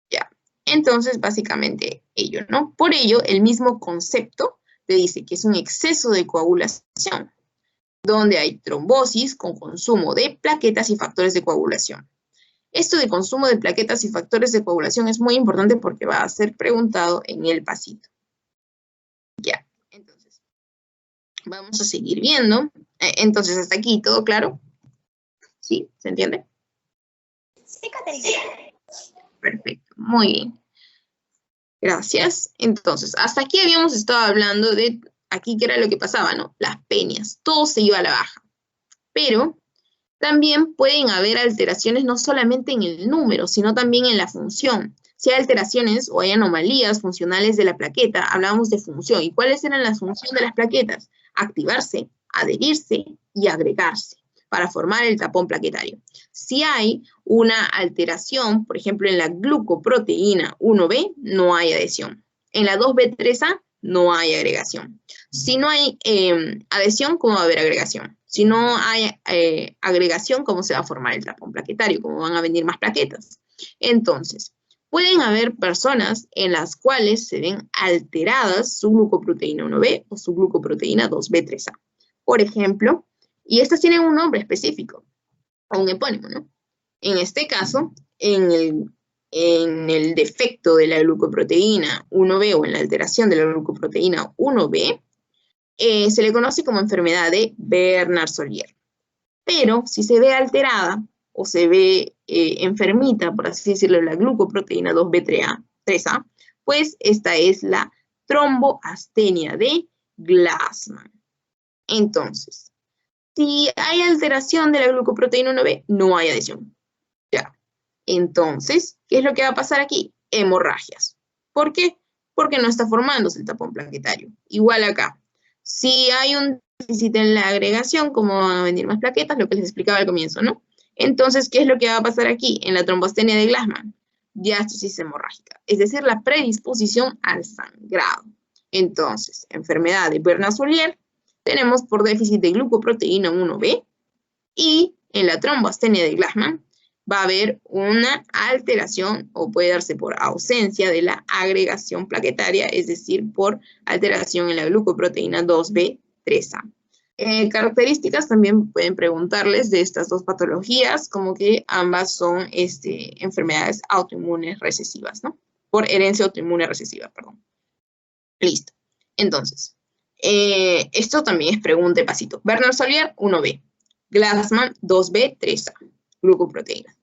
Ya. Entonces, básicamente ello, ¿no? Por ello, el mismo concepto te dice que es un exceso de coagulación, donde hay trombosis con consumo de plaquetas y factores de coagulación. Esto de consumo de plaquetas y factores de coagulación es muy importante porque va a ser preguntado en el pasito. Ya, entonces, vamos a seguir viendo. Entonces, hasta aquí, ¿todo claro? ¿Sí? ¿Se entiende? Sí, Caterina. Perfecto, muy bien. Gracias. Entonces, hasta aquí habíamos estado hablando de, aquí qué era lo que pasaba, ¿no? Las peñas, todo se iba a la baja. Pero también pueden haber alteraciones no solamente en el número, sino también en la función. Si hay alteraciones o hay anomalías funcionales de la plaqueta, hablábamos de función. ¿Y cuáles eran las funciones de las plaquetas? Activarse, adherirse y agregarse para formar el tapón plaquetario. Si hay una alteración, por ejemplo, en la glucoproteína 1B, no hay adhesión. En la 2B3A, no hay agregación. Si no hay adhesión, ¿cómo va a haber agregación? Si no hay agregación, ¿cómo se va a formar el tapón plaquetario? ¿Cómo van a venir más plaquetas? Entonces, pueden haber personas en las cuales se ven alteradas su glucoproteína 1B o su glucoproteína 2B3A. Por ejemplo, y estas tienen un nombre específico, o un epónimo, ¿no? En este caso, en el defecto de la glucoproteína 1B o en la alteración de la glucoproteína 1B, se le conoce como enfermedad de Bernard-Solier. Pero si se ve alterada o se ve enfermita, por así decirlo, la glucoproteína 2B3A, pues esta es la tromboastenia de Glassman. Entonces, si hay alteración de la glucoproteína 1B, no hay adhesión. Ya. Entonces, ¿qué es lo que va a pasar aquí? Hemorragias. ¿Por qué? Porque no está formándose el tapón plaquetario. Igual acá. Si hay un déficit en la agregación, ¿cómo van a venir más plaquetas? Lo que les explicaba al comienzo, ¿no? Entonces, ¿qué es lo que va a pasar aquí? En la tromboastenia de Glassman, diástasis hemorrágica, es decir, la predisposición al sangrado. Entonces, enfermedad de Bernard-Solier, tenemos por déficit de glucoproteína 1B, y en la tromboastenia de Glassman va a haber una alteración o puede darse por ausencia de la agregación plaquetaria, es decir, por alteración en la glucoproteína 2B3A. Características también pueden preguntarles de estas dos patologías, como que ambas son enfermedades autoinmunes recesivas, ¿no? Por herencia autoinmune recesiva, perdón. Listo. Entonces, esto también es pregunta de pasito. Bernard-Solier, 1B. Glassman, 2B, 3A. Glucoproteína.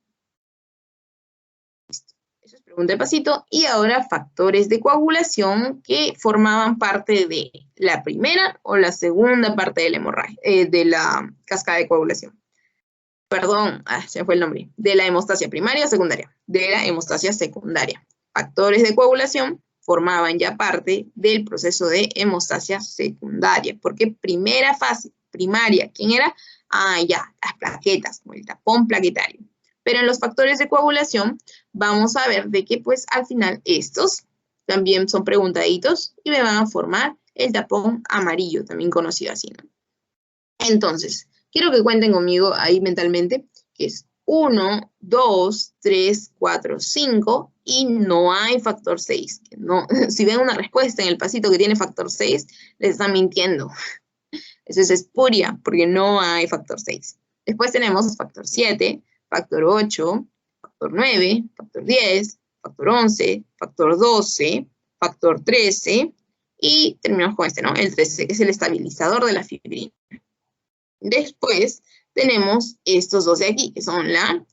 Listo. Eso es pregunta de pasito. Y ahora factores de coagulación que formaban parte de la primera o la segunda parte de la hemorragia, de la cascada de coagulación. Perdón, se me fue el nombre. De la hemostasia primaria o secundaria. De la hemostasia secundaria. Factores de coagulación formaban ya parte del proceso de hemostasia secundaria. Porque primera fase, primaria, ¿quién era? Ya, las plaquetas, como el tapón plaquetario. Pero en los factores de coagulación vamos a ver de que pues al final estos también son preguntaditos y me van a formar el tapón amarillo, también conocido así, ¿no? Entonces, quiero que cuenten conmigo ahí mentalmente, que es 1, 2, 3, 4, 5 y no hay factor 6. No, si ven una respuesta en el pasito que tiene factor 6, les están mintiendo. Eso es espuria, porque no hay factor 6. Después tenemos factor 7, factor 8, factor 9, factor 10, factor 11, factor 12, factor 13 y terminamos con este, ¿no? El 13, que es el estabilizador de la fibrina. Después tenemos estos dos de aquí, que son la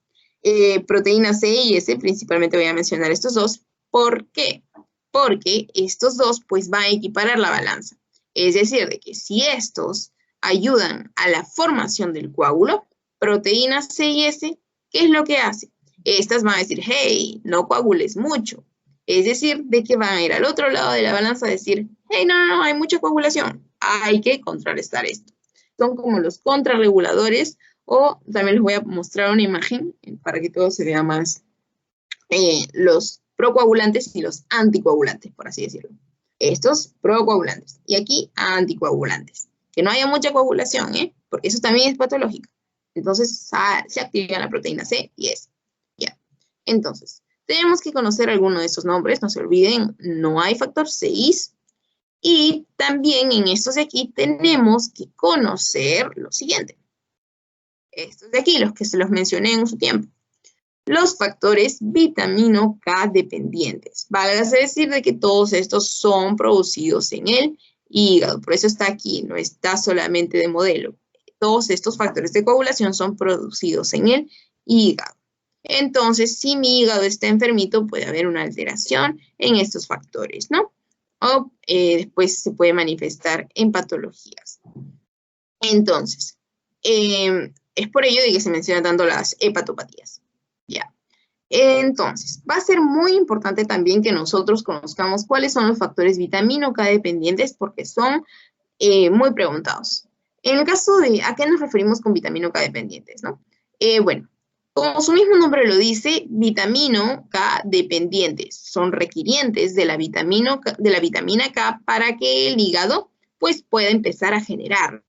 proteína C y S, principalmente voy a mencionar estos dos. ¿Por qué? Porque estos dos pues van a equiparar la balanza. Es decir, de que si estos ayudan a la formación del coágulo, proteína C y S, ¿qué es lo que hace? Estas van a decir, hey, no coagules mucho. Es decir, de que van a ir al otro lado de la balanza a decir, hey, no, hay mucha coagulación. Hay que contrarrestar esto. Son como los contrarreguladores, o también les voy a mostrar una imagen para que todo se vea más, los procoagulantes y los anticoagulantes, por así decirlo. Estos procoagulantes y aquí anticoagulantes. Que no haya mucha coagulación, porque eso también es patológico. Entonces se activa la proteína C y S. Ya. Entonces, tenemos que conocer alguno de estos nombres. No se olviden, no hay factor 6. Y también en estos de aquí tenemos que conocer lo siguiente. Estos de aquí, los que se los mencioné en su tiempo. Los factores vitamino K dependientes. Válgase decir de que todos estos son producidos en el hígado. Por eso está aquí, no está solamente de modelo. Todos estos factores de coagulación son producidos en el hígado. Entonces, si mi hígado está enfermito, puede haber una alteración en estos factores, ¿no? O después se puede manifestar en patologías. Entonces, es por ello de que se mencionan tanto las hepatopatías. Ya. Entonces, va a ser muy importante también que nosotros conozcamos cuáles son los factores vitamina K dependientes porque son muy preguntados. En el caso de, ¿a qué nos referimos con vitamina K dependientes, no? Bueno, como su mismo nombre lo dice, vitamina K dependientes son requirientes de la vitamina K para que el hígado pues pueda empezar a generar.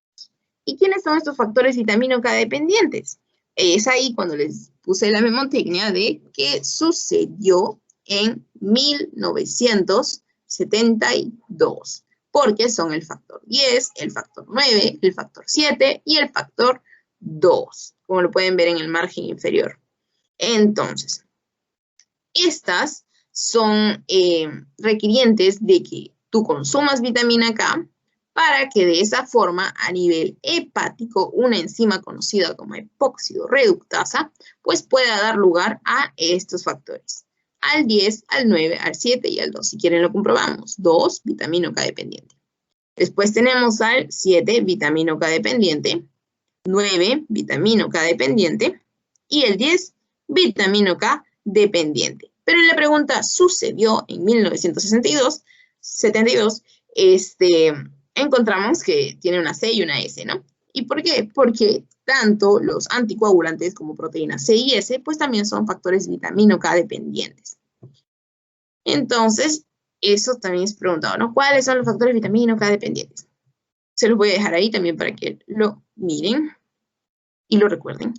¿Y quiénes son estos factores vitamina K dependientes? Es ahí cuando les puse la memotecnia de qué sucedió en 1972, porque son el factor 10, el factor 9, el factor 7 y el factor 2, como lo pueden ver en el margen inferior. Entonces, estas son requirientes de que tú consumas vitamina K para que de esa forma, a nivel hepático, una enzima conocida como epóxido reductasa, pues pueda dar lugar a estos factores. Al 10, al 9, al 7 y al 2. Si quieren lo comprobamos. 2, vitamina K dependiente. Después tenemos al 7, vitamina K dependiente. 9, vitamina K dependiente. Y el 10, vitamina K dependiente. Pero en la pregunta sucedió en 1972, encontramos que tiene una C y una S, ¿no? ¿Y por qué? Porque tanto los anticoagulantes como proteínas C y S, pues también son factores vitamina K dependientes. Entonces, eso también es preguntado, ¿no? ¿Cuáles son los factores vitamina K dependientes? Se los voy a dejar ahí también para que lo miren y lo recuerden.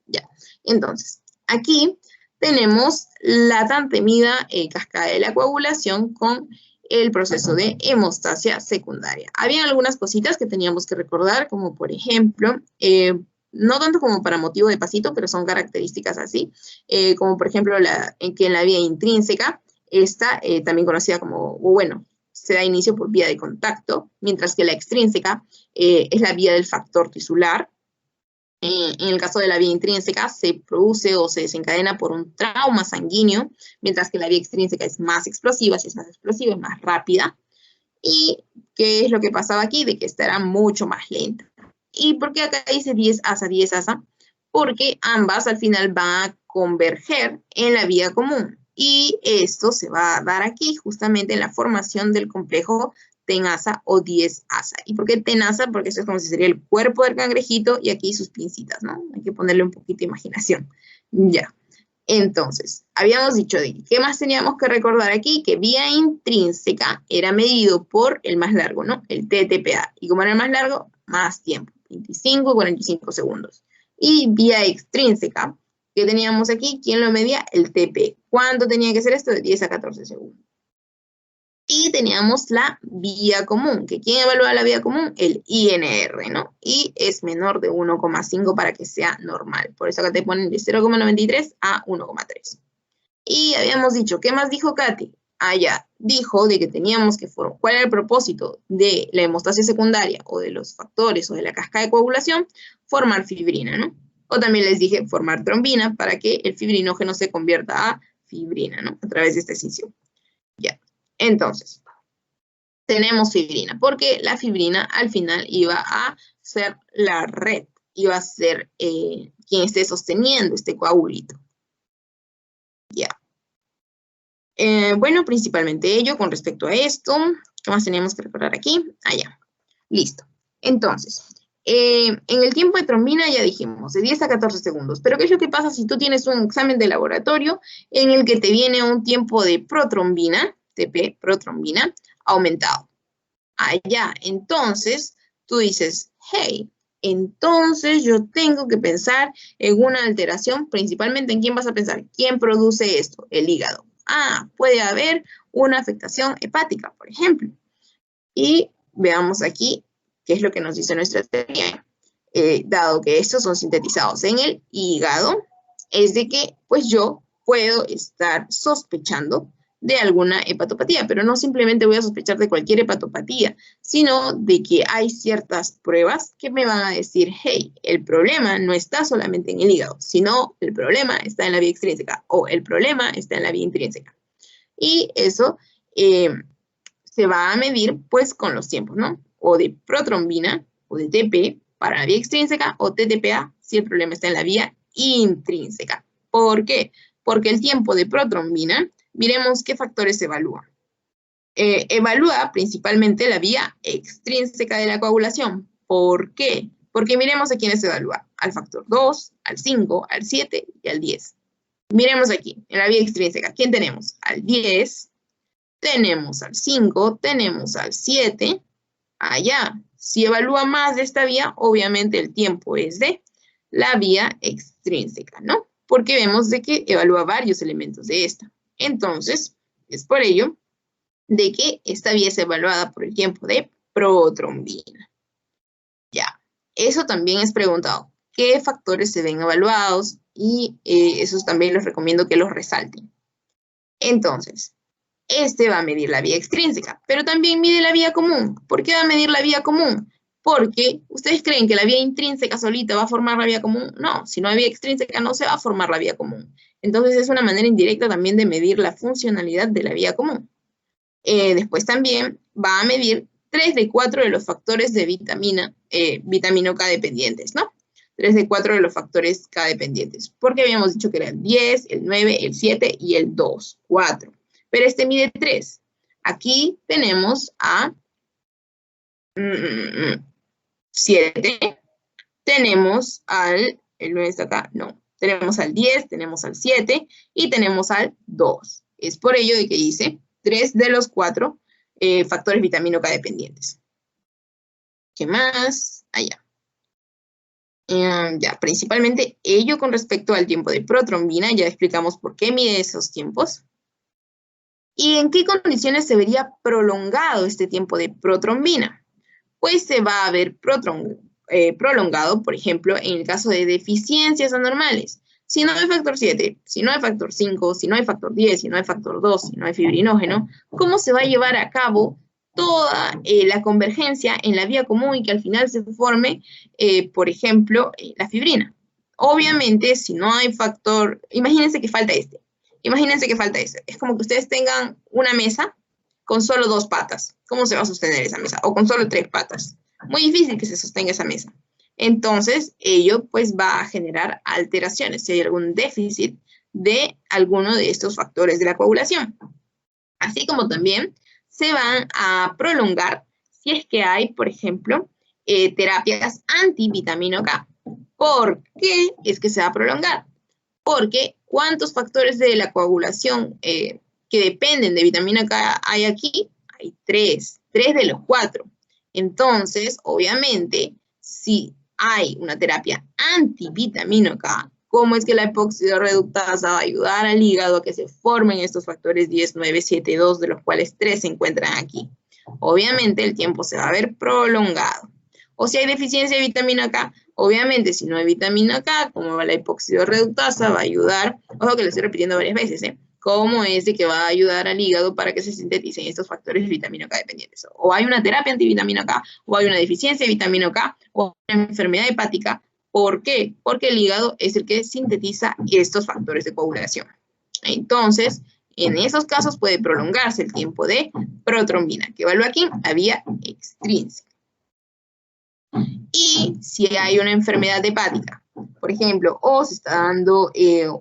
Ya. Entonces, aquí tenemos la tan temida cascada de la coagulación con el proceso de hemostasia secundaria. Había algunas cositas que teníamos que recordar, como por ejemplo, no tanto como para motivo de pasito, pero son características así, como por ejemplo que en la vía intrínseca, esta también conocida como, bueno, se da inicio por vía de contacto, mientras que la extrínseca es la vía del factor tisular. En el caso de la vía intrínseca se produce o se desencadena por un trauma sanguíneo, mientras que la vía extrínseca es más explosiva, si es más explosiva, es más rápida. ¿Y qué es lo que pasaba aquí? De que esta era mucho más lenta. ¿Y por qué acá dice 10 asa, 10 asa? Porque ambas al final van a converger en la vía común. Y esto se va a dar aquí justamente en la formación del complejo tenasa o 10 asa. ¿Y por qué tenasa? Porque eso es como si sería el cuerpo del cangrejito y aquí sus pincitas, ¿no? Hay que ponerle un poquito de imaginación. Ya. Entonces, habíamos dicho, ¿qué más teníamos que recordar aquí? Que vía intrínseca era medido por el más largo, ¿no? El TTPA. Y como era el más largo, más tiempo, 25 y 45 segundos. Y vía extrínseca, ¿qué teníamos aquí? ¿Quién lo medía? El TP. ¿Cuánto tenía que ser esto? De 10 a 14 segundos. Y teníamos la vía común, que ¿quién evalúa la vía común? El INR, ¿no? Y es menor de 1,5 para que sea normal. Por eso acá te ponen de 0,93 a 1,3. Y habíamos dicho, ¿qué más dijo Katy? Ya, dijo de que teníamos que formar, ¿cuál era el propósito de la hemostasia secundaria o de los factores o de la cascada de coagulación? Formar fibrina, ¿no? O también les dije formar trombina para que el fibrinógeno se convierta a fibrina, ¿no? A través de esta escisión. Ya. Entonces, tenemos fibrina, porque la fibrina al final iba a ser la red, iba a ser quien esté sosteniendo este coagulito. Ya. Bueno, principalmente ello con respecto a esto. ¿Qué más teníamos que recordar aquí? Ya. Listo. Entonces, en el tiempo de trombina ya dijimos, de 10 a 14 segundos. Pero ¿qué es lo que pasa si tú tienes un examen de laboratorio en el que te viene un tiempo de protrombina, TP, protrombina, aumentado? Ya, entonces tú dices, hey, entonces yo tengo que pensar en una alteración, principalmente en quién vas a pensar. ¿Quién produce esto? El hígado. Puede haber una afectación hepática, por ejemplo. Y veamos aquí qué es lo que nos dice nuestra teoría. Dado que estos son sintetizados en el hígado, es de que pues yo puedo estar sospechando de alguna hepatopatía, pero no simplemente voy a sospechar de cualquier hepatopatía, sino de que hay ciertas pruebas que me van a decir, hey, el problema no está solamente en el hígado, sino el problema está en la vía extrínseca o el problema está en la vía intrínseca. Y eso se va a medir pues con los tiempos, ¿no? O de protrombina o de TP para la vía extrínseca o TTPA si el problema está en la vía intrínseca. ¿Por qué? Porque el tiempo de protrombina, miremos qué factores evalúa. Evalúa principalmente la vía extrínseca de la coagulación. ¿Por qué? Porque miremos a quiénes evalúa. Al factor 2, al 5, al 7 y al 10. Miremos aquí, en la vía extrínseca, ¿quién tenemos? Al 10, tenemos al 5, tenemos al 7. Ya. Si evalúa más de esta vía, obviamente el tiempo es de la vía extrínseca, ¿no? Porque vemos de que evalúa varios elementos de esta. Entonces, es por ello de que esta vía es evaluada por el tiempo de protrombina. Ya. Eso también es preguntado. ¿Qué factores se ven evaluados? Y esos también les recomiendo que los resalten. Entonces, este va a medir la vía extrínseca, pero también mide la vía común. ¿Por qué va a medir la vía común? Porque ustedes creen que la vía intrínseca solita va a formar la vía común. No, si no hay vía extrínseca no se va a formar la vía común. Entonces es una manera indirecta también de medir la funcionalidad de la vía común. Después también va a medir 3 de 4 de los factores de vitamino K dependientes, ¿no? 3 de 4 de los factores K dependientes. Porque habíamos dicho que era el 10, el 9, el 7 y el 2, 4. Pero este mide 3. Aquí tenemos a 7. Tenemos al, el 9 está acá, no. Tenemos al 10, tenemos al 7 y tenemos al 2. Es por ello de que dice 3 de los 4 factores vitamino K dependientes. ¿Qué más? Ya, principalmente ello con respecto al tiempo de protrombina. Ya explicamos por qué mide esos tiempos. ¿Y en qué condiciones se vería prolongado este tiempo de protrombina? Pues se va a ver prolongado, por ejemplo, en el caso de deficiencias anormales. Si no hay factor 7, si no hay factor 5, si no hay factor 10, si no hay factor 2, si no hay fibrinógeno, ¿cómo se va a llevar a cabo toda la convergencia en la vía común y que al final se forme, por ejemplo, la fibrina? Obviamente, si no hay factor, imagínense que falta este. Imagínense que falta este. Es como que ustedes tengan una mesa con solo 2 patas. ¿Cómo se va a sostener esa mesa? O con solo 3 patas. Muy difícil que se sostenga esa mesa. Entonces, ello pues va a generar alteraciones si hay algún déficit de alguno de estos factores de la coagulación. Así como también se van a prolongar si es que hay, por ejemplo, terapias antivitamina K. ¿Por qué es que se va a prolongar? Porque ¿cuántos factores de la coagulación que dependen de vitamina K hay aquí? Hay 3 de los 4. Entonces, obviamente, si hay una terapia antivitamina K, ¿cómo es que la epoxidorreductasa va a ayudar al hígado a que se formen estos factores 10, 9, 7, 2, de los cuales 3 se encuentran aquí? Obviamente, el tiempo se va a ver prolongado. O si hay deficiencia de vitamina K, obviamente, si no hay vitamina K, como la epoxidorreductasa va a ayudar, ojo que lo estoy repitiendo varias veces, ¿cómo es de que va a ayudar al hígado para que se sinteticen estos factores de vitamina K dependientes? O hay una terapia antivitamina K, o hay una deficiencia de vitamina K, o una enfermedad hepática. ¿Por qué? Porque el hígado es el que sintetiza estos factores de coagulación. Entonces, en esos casos puede prolongarse el tiempo de protrombina, que evalúa aquí la vía extrínseca. Y si hay una enfermedad hepática, por ejemplo, o se está dando,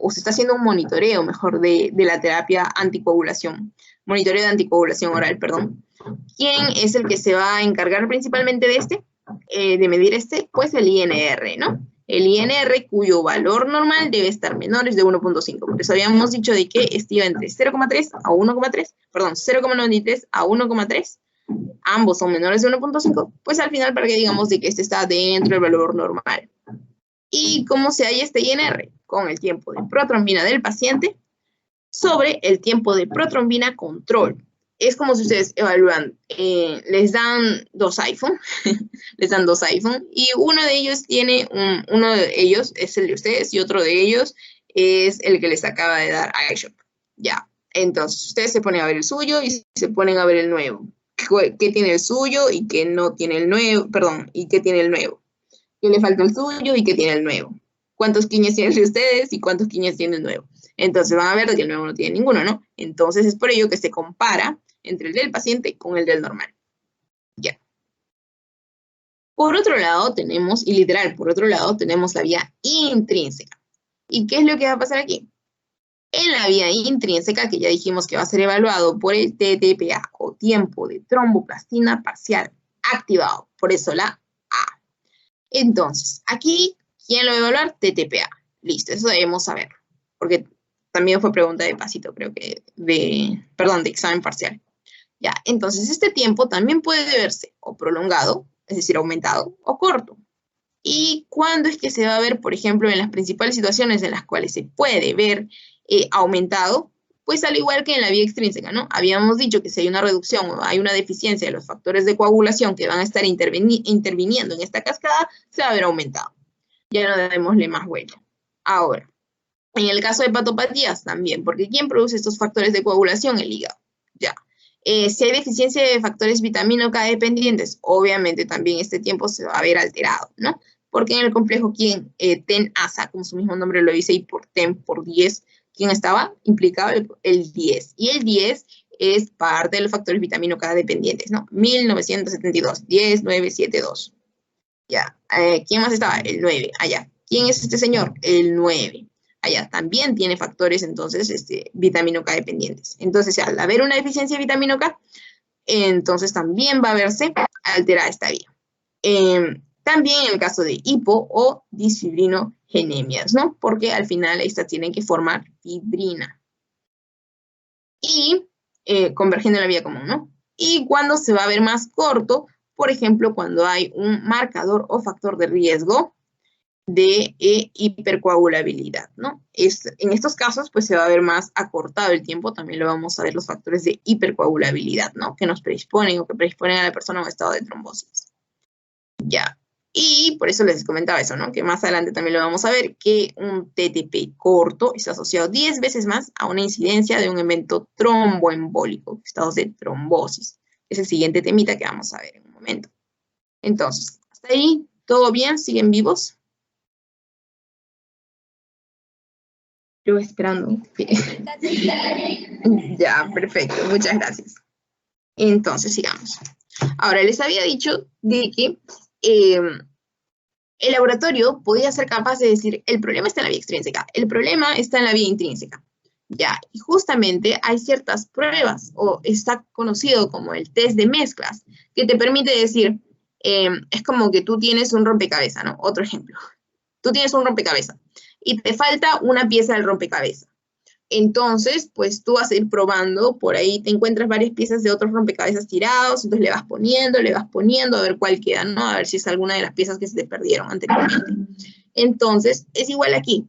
o se está haciendo un monitoreo, mejor, de la terapia anticoagulación, monitoreo de anticoagulación oral, perdón. ¿Quién es el que se va a encargar principalmente de de medir Pues el INR, ¿no? El INR cuyo valor normal debe estar menores de 1.5. Por eso habíamos dicho de que iba entre 0,3 a 1,3, perdón, 0,93 a 1,3. Ambos son menores de 1.5, pues al final para que digamos de que este está dentro del valor normal. ¿Y cómo se halla este INR? Con el tiempo de protrombina del paciente sobre el tiempo de protrombina control. Es como si ustedes evalúan, les dan 2 iPhone, les dan 2 iPhone y uno de ellos es el de ustedes y otro de ellos es el que les acaba de dar iShop. Ya, entonces ustedes se ponen a ver el suyo y se ponen a ver el nuevo. ¿Qué tiene el suyo y qué no tiene el nuevo? Perdón, ¿y qué tiene el nuevo? ¿Qué le falta el suyo y qué tiene el nuevo? ¿Cuántos quiñes tienen ustedes y cuántos quiñes tiene el nuevo? Entonces van a ver que el nuevo no tiene ninguno, ¿no? Entonces es por ello que se compara entre el del paciente con el del normal. Ya. Por otro lado tenemos, y literal, por otro lado tenemos la vía intrínseca. ¿Y qué es lo que va a pasar aquí? En la vía intrínseca, que ya dijimos que va a ser evaluado por el TTPA, o tiempo de tromboplastina parcial activado, por eso la A. Entonces, aquí, ¿quién lo va a evaluar? TTPA. Listo, eso debemos saberlo, porque también fue pregunta de pasito, creo que, de examen parcial. Ya, entonces este tiempo también puede verse o prolongado, es decir, aumentado, o corto. ¿Y cuándo es que se va a ver, por ejemplo, en las principales situaciones en las cuales se puede ver aumentado? Pues al igual que en la vía extrínseca, ¿no? Habíamos dicho que si hay una reducción o hay una deficiencia de los factores de coagulación que van a estar interviniendo en esta cascada, se va a ver aumentado. Ya no démosle más vuelta. Ahora, en el caso de hepatopatías también, porque ¿quién produce estos factores de coagulación? El hígado. Ya. Si hay deficiencia de factores vitamina K dependientes, obviamente también este tiempo se va a ver alterado, ¿no? Porque en el complejo TEN-ASA, como su mismo nombre lo dice, y por TEN por 10, ¿quién estaba implicado? El 10. Y el 10 es parte de los factores vitamina K dependientes, ¿no? 1972, 10, 9, 7, 2. Ya. ¿Quién más estaba? El 9. Allá. ¿Quién es este señor? El 9. Allá también tiene factores, entonces, vitamina K dependientes. Entonces, al haber una deficiencia de vitamina K, entonces también va a verse alterada esta vía. También en el caso de hipo o disfibrinogeniemias, ¿no? Porque al final estas tienen que formar fibrina. Y convergiendo en la vía común, ¿no? Y cuando se va a ver más corto, por ejemplo, cuando hay un marcador o factor de riesgo de hipercoagulabilidad, ¿no? En estos casos, pues se va a ver más acortado el tiempo, también lo vamos a ver los factores de hipercoagulabilidad, ¿no? Que nos predisponen o que predisponen a la persona a un estado de trombosis. Ya, y por eso les comentaba eso, ¿no? Que más adelante también lo vamos a ver, que un TTP corto está asociado 10 veces más a una incidencia de un evento tromboembólico, estados de trombosis. Es el siguiente temita que vamos a ver en un momento. Entonces, hasta ahí, ¿todo bien? ¿Siguen vivos? Yo esperando. Ya, perfecto, muchas gracias. Entonces, sigamos. Ahora, les había dicho de que el laboratorio podía ser capaz de decir, el problema está en la vía extrínseca, el problema está en la vía intrínseca. Ya, y justamente hay ciertas pruebas, o está conocido como el test de mezclas, que te permite decir, es como que tú tienes un rompecabezas, ¿no? Otro ejemplo. Tú tienes un rompecabezas y te falta una pieza del rompecabezas. Entonces, pues tú vas a ir probando, por ahí te encuentras varias piezas de otros rompecabezas tirados, entonces le vas poniendo, a ver cuál queda, ¿no? A ver si es alguna de las piezas que se te perdieron anteriormente. Entonces, es igual aquí.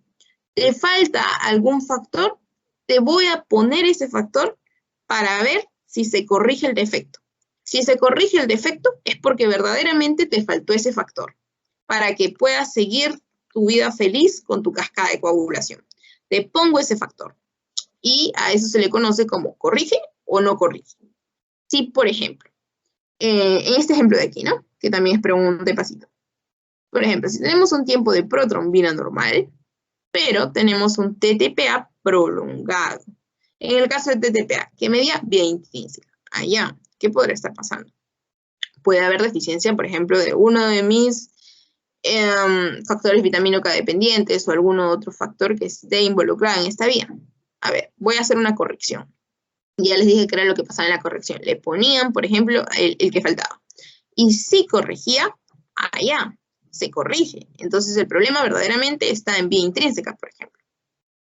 ¿Te falta algún factor? Te voy a poner ese factor para ver si se corrige el defecto. Si se corrige el defecto, es porque verdaderamente te faltó ese factor, para que puedas seguir tu vida feliz con tu cascada de coagulación. Te pongo ese factor. Y a eso se le conoce como corrige o no corrige. Si, por ejemplo, en este ejemplo de aquí, ¿no? Que también es pregunta de pasito. Por ejemplo, si tenemos un tiempo de protrombina normal, pero tenemos un TTPA prolongado. En el caso de TTPA, que medía vía intrínseca. Allá, ¿qué podría estar pasando? Puede haber deficiencia, por ejemplo, de uno de mis factores vitamino K dependientes o algún otro factor que esté involucrado en esta vía. A ver, voy a hacer una corrección. Ya les dije que era lo que pasaba en la corrección. Le ponían, por ejemplo, el que faltaba. Y si corregía, allá, se corrige. Entonces el problema verdaderamente está en vía intrínseca, por ejemplo.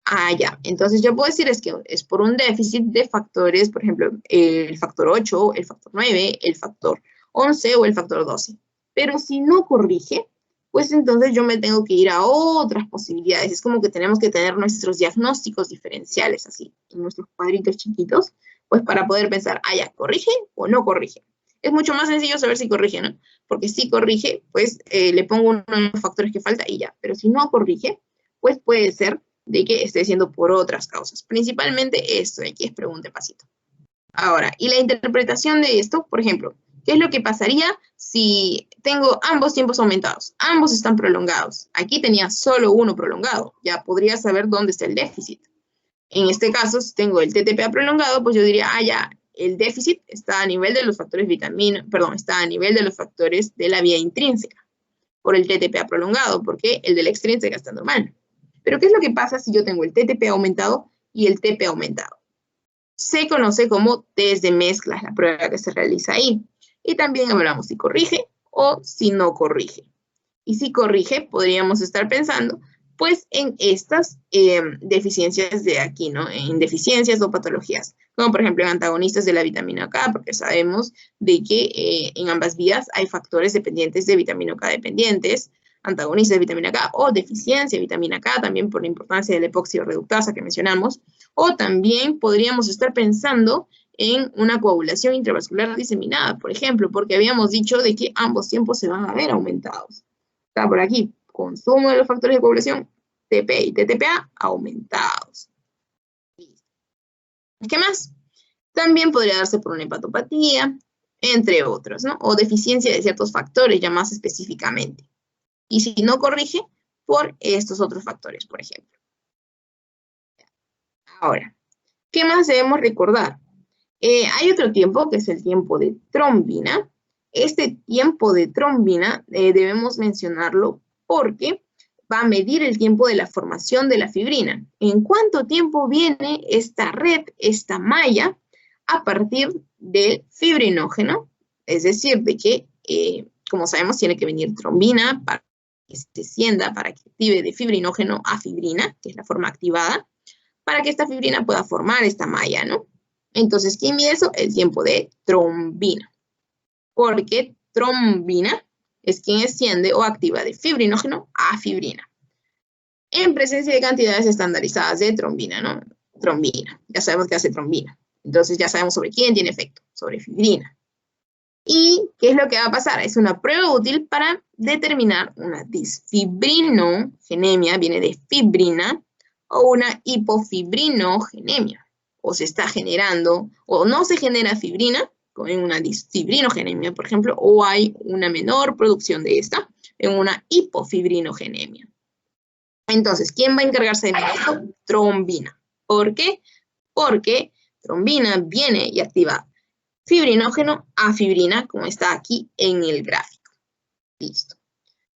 Allá. Entonces yo puedo decir es que es por un déficit de factores, por ejemplo, el factor 8, el factor 9, el factor 11 o el factor 12. Pero si no corrige, pues entonces yo me tengo que ir a otras posibilidades. Es como que tenemos que tener nuestros diagnósticos diferenciales así, en nuestros cuadritos chiquitos, pues para poder pensar, ya, ¿corrige o no corrige? Es mucho más sencillo saber si corrige, ¿no? Porque si corrige, pues le pongo uno de los factores que falta y ya. Pero si no corrige, pues puede ser de que esté siendo por otras causas. Principalmente esto de aquí es pregunta de pasito. Ahora, y la interpretación de esto, por ejemplo, ¿qué es lo que pasaría si tengo ambos tiempos aumentados? Ambos están prolongados. Aquí tenía solo uno prolongado. Ya podría saber dónde está el déficit. En este caso, si tengo el TTPA prolongado, pues yo diría, ya, el déficit está a nivel de los factores está a nivel de los factores de la vía intrínseca por el TTPA prolongado, porque el de la extrínseca está normal. Pero ¿qué es lo que pasa si yo tengo el TTPA aumentado y el TP aumentado? Se conoce como test de mezclas, la prueba que se realiza ahí. Y también hablamos si corrige o si no corrige. Y si corrige, podríamos estar pensando, pues, en estas deficiencias de aquí, ¿no? En deficiencias o patologías, como por ejemplo en antagonistas de la vitamina K, porque sabemos de que en ambas vías hay factores dependientes de vitamina K dependientes, antagonistas de vitamina K o deficiencia de vitamina K, también por la importancia de la epoxidorreductasa que mencionamos, o también podríamos estar pensando en una coagulación intravascular diseminada, por ejemplo, porque habíamos dicho de que ambos tiempos se van a ver aumentados. Está por aquí, consumo de los factores de coagulación, TP y TTPA aumentados. ¿Qué más? También podría darse por una hepatopatía, entre otros, ¿no? O deficiencia de ciertos factores, ya más específicamente. Y si no corrige, por estos otros factores, por ejemplo. Ahora, ¿qué más debemos recordar? Hay otro tiempo, que es el tiempo de trombina. Este tiempo de trombina debemos mencionarlo porque va a medir el tiempo de la formación de la fibrina. ¿En cuánto tiempo viene esta red, esta malla, a partir del fibrinógeno? Es decir, de que, como sabemos, tiene que venir trombina para que se descienda, para que active de fibrinógeno a fibrina, que es la forma activada, para que esta fibrina pueda formar esta malla, ¿no? Entonces, ¿quién mide eso? El tiempo de trombina. Porque trombina es quien extiende o activa de fibrinógeno a fibrina, en presencia de cantidades estandarizadas de trombina, ¿no? Trombina, ya sabemos qué hace trombina. Entonces ya sabemos sobre quién tiene efecto, sobre fibrina. ¿Y qué es lo que va a pasar? Es una prueba útil para determinar una disfibrinogenemia, viene de fibrina, o una hipofibrinogenemia. O se está generando, o no se genera fibrina, en una disfibrinogenemia, por ejemplo, o hay una menor producción de esta en una hipofibrinogenemia. Entonces, ¿quién va a encargarse de medir esto? Trombina. ¿Por qué? Porque trombina viene y activa fibrinógeno a fibrina, como está aquí en el gráfico. Listo.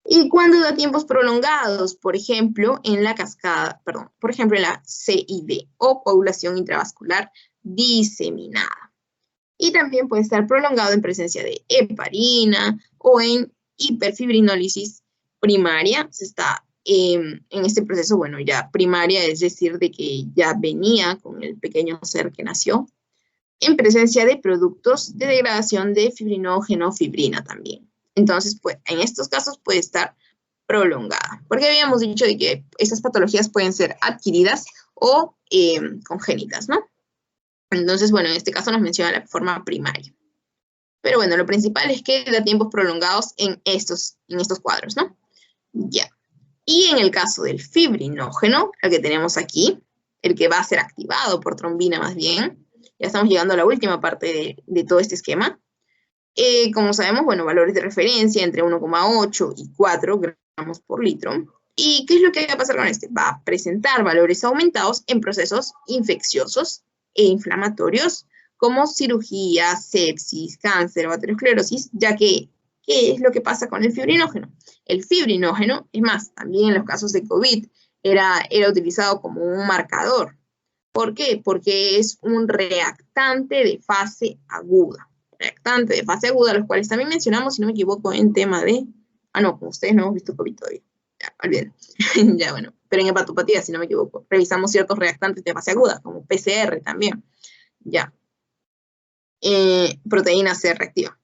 ¿Y cuándo da tiempos prolongados? Por ejemplo, en la cascada, perdón, por ejemplo, en la CID, o coagulación intravascular diseminada. Y también puede estar prolongado en presencia de heparina o en hiperfibrinólisis primaria. Se está en este proceso, bueno, ya primaria, es decir, de que ya venía con el pequeño ser que nació, en presencia de productos de degradación de fibrinógeno, fibrina también. Entonces, pues, en estos casos puede estar prolongada, porque habíamos dicho de que estas patologías pueden ser adquiridas o congénitas, ¿no? Entonces, bueno, en este caso nos menciona la forma primaria. Pero bueno, lo principal es que da tiempos prolongados en estos cuadros, ¿no? Ya. Y en el caso del fibrinógeno, el que tenemos aquí, el que va a ser activado por trombina más bien, ya estamos llegando a la última parte de todo este esquema. Como sabemos, bueno, valores de referencia entre 1,8 y 4 gramos por litro. ¿Y qué es lo que va a pasar con este? Va a presentar valores aumentados en procesos infecciosos e inflamatorios, como cirugía, sepsis, cáncer o aterosclerosis, ya que, ¿qué es lo que pasa con el fibrinógeno? El fibrinógeno, es más, también en los casos de COVID, era utilizado como un marcador. ¿Por qué? Porque es un reactante de fase aguda. Reactante de fase aguda, los cuales también mencionamos, si no me equivoco, en tema de... Ah, no, como ustedes no hemos visto COVID todavía. Ya, olviden. Ya, bueno, pero en hepatopatía, si no me equivoco, revisamos ciertos reactantes de fase aguda, como PCR también. Ya. Proteína C reactiva.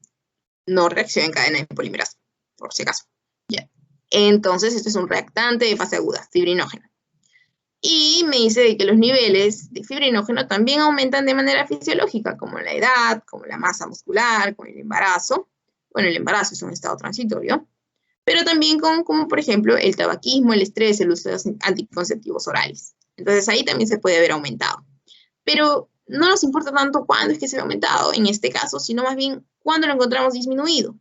No reacción en cadena de polimerasa, por si acaso. Ya. Entonces, este es un reactante de fase aguda, fibrinógeno. Y me dice que los niveles de fibrinógeno también aumentan de manera fisiológica, como la edad, como la masa muscular, con el embarazo. Bueno, el embarazo es un estado transitorio. Pero también como por ejemplo, el tabaquismo, el estrés, el uso de anticonceptivos orales. Entonces, ahí también se puede ver aumentado. Pero no nos importa tanto cuándo es que se ve aumentado en este caso, sino más bien cuándo lo encontramos disminuido.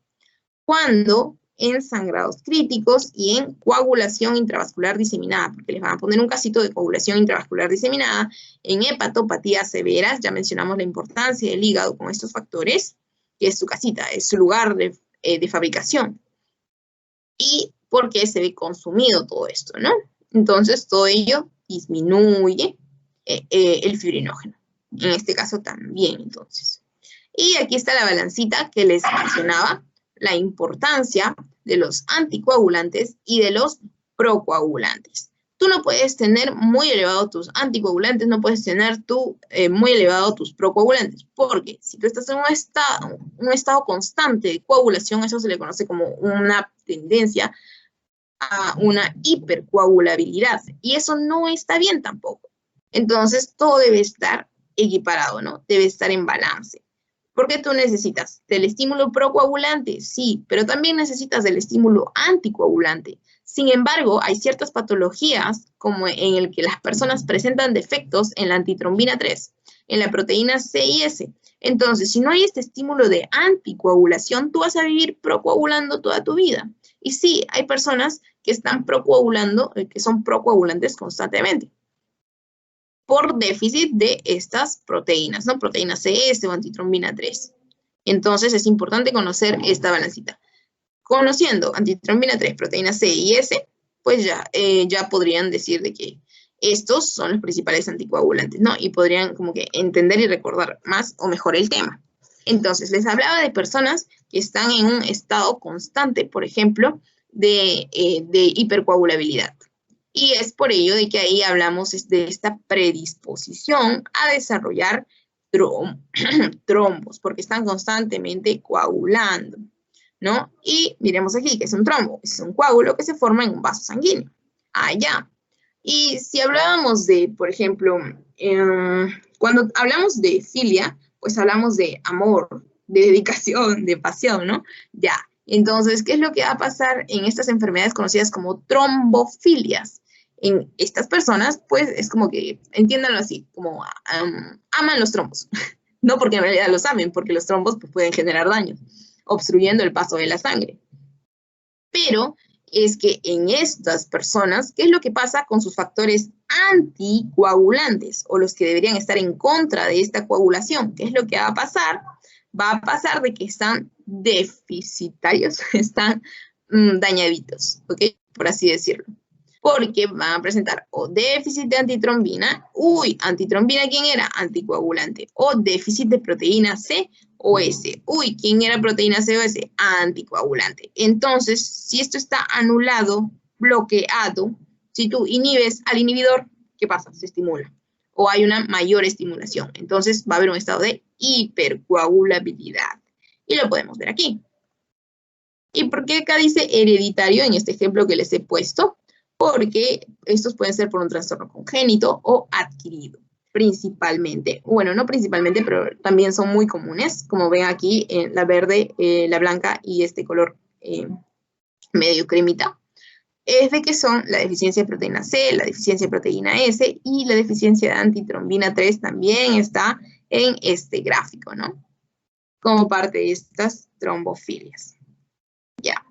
Cuando en sangrados críticos y en coagulación intravascular diseminada, porque les van a poner un casito de coagulación intravascular diseminada, en hepatopatías severas, ya mencionamos la importancia del hígado con estos factores, que es su casita, es su lugar de fabricación. Y porque se ve consumido todo esto, ¿no? Entonces, todo ello disminuye el fibrinógeno. En este caso también, entonces. Y aquí está la balancita que les mencionaba, la importancia de los anticoagulantes y de los procoagulantes. Tú no puedes tener muy elevados tus anticoagulantes, no puedes tener muy elevados tus procoagulantes, porque si tú estás en un estado constante de coagulación, eso se le conoce como una tendencia a una hipercoagulabilidad, y eso no está bien tampoco. Entonces, todo debe estar equiparado, ¿no? Debe estar en balance. Porque tú necesitas del estímulo procoagulante, sí, pero también necesitas del estímulo anticoagulante. Sin embargo, hay ciertas patologías como en el que las personas presentan defectos en la antitrombina 3, en la proteína C y S. Entonces, si no hay este estímulo de anticoagulación, tú vas a vivir procoagulando toda tu vida. Y sí, hay personas que están procoagulando, que son procoagulantes constantemente, por déficit de estas proteínas, ¿no? Proteína CS o antitrombina 3. Entonces es importante conocer esta balancita. Conociendo antitrombina 3, proteína C y S, pues ya podrían decir de que estos son los principales anticoagulantes, ¿no? Y podrían como que entender y recordar más o mejor el tema. Entonces, les hablaba de personas que están en un estado constante, por ejemplo, de hipercoagulabilidad. Y es por ello de que ahí hablamos de esta predisposición a desarrollar trombos, porque están constantemente coagulando. ¿no? Y miremos aquí, que es un trombo, es un coágulo que se forma en un vaso sanguíneo. Allá. Y si hablábamos de, por ejemplo, cuando hablamos de filia, pues hablamos de amor, de dedicación, de pasión, ¿no? Ya. Entonces, ¿qué es lo que va a pasar en estas enfermedades conocidas como trombofilias? En estas personas, pues, es como que, entiéndanlo así, como aman los trombos. No porque en realidad los amen, porque los trombos pues, pueden generar daño, obstruyendo el paso de la sangre. Pero es que en estas personas, ¿qué es lo que pasa con sus factores anticoagulantes o los que deberían estar en contra de esta coagulación? ¿Qué es lo que va a pasar? Va a pasar de que están deficitarios, están dañaditos, ¿ok? Por así decirlo. Porque van a presentar o déficit de antitrombina, antitrombina, ¿quién era? Anticoagulante, o déficit de proteína C o S, ¿quién era proteína C o S? Anticoagulante. Entonces, si esto está anulado, bloqueado, si tú inhibes al inhibidor, ¿qué pasa? Se estimula, o hay una mayor estimulación, entonces va a haber un estado de hipercoagulabilidad, y lo podemos ver aquí. ¿Y por qué acá dice hereditario en este ejemplo que les he puesto? Porque estos pueden ser por un trastorno congénito o adquirido, principalmente. Bueno, no principalmente, pero también son muy comunes, como ven aquí, la verde, la blanca y este color medio cremita. Es de que son la deficiencia de proteína C, la deficiencia de proteína S y la deficiencia de antitrombina 3 también está en este gráfico, ¿no? Como parte de estas trombofilias. Ya.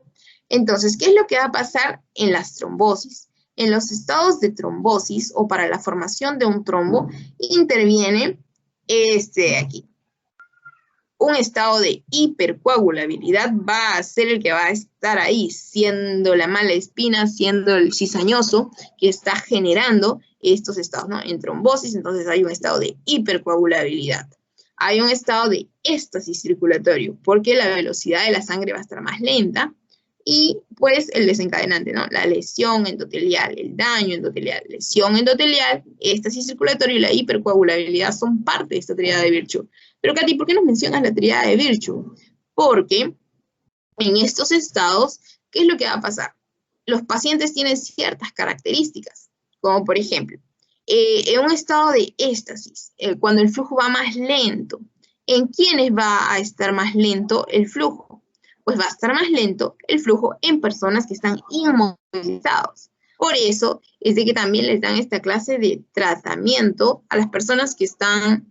Entonces, ¿qué es lo que va a pasar en las trombosis? En los estados de trombosis o para la formación de un trombo, interviene este de aquí. Un estado de hipercoagulabilidad va a ser el que va a estar ahí, siendo la mala espina, siendo el cizañoso que está generando estos estados, ¿no? En trombosis, entonces hay un estado de hipercoagulabilidad. Hay un estado de éstasis circulatorio, porque la velocidad de la sangre va a estar más lenta, y pues el desencadenante, ¿no? La lesión endotelial, el daño endotelial, lesión endotelial, éstasis circulatorio y la hipercoagulabilidad son parte de esta tríada de Virchow. Pero Katy, ¿por qué nos mencionas la tríada de Virchow? Porque en estos estados, ¿qué es lo que va a pasar? Los pacientes tienen ciertas características, como por ejemplo, en un estado de éstasis, cuando el flujo va más lento, ¿en quiénes va a estar más lento el flujo? Pues va a estar más lento el flujo en personas que están inmovilizados. Por eso es de que también les dan esta clase de tratamiento a las personas que están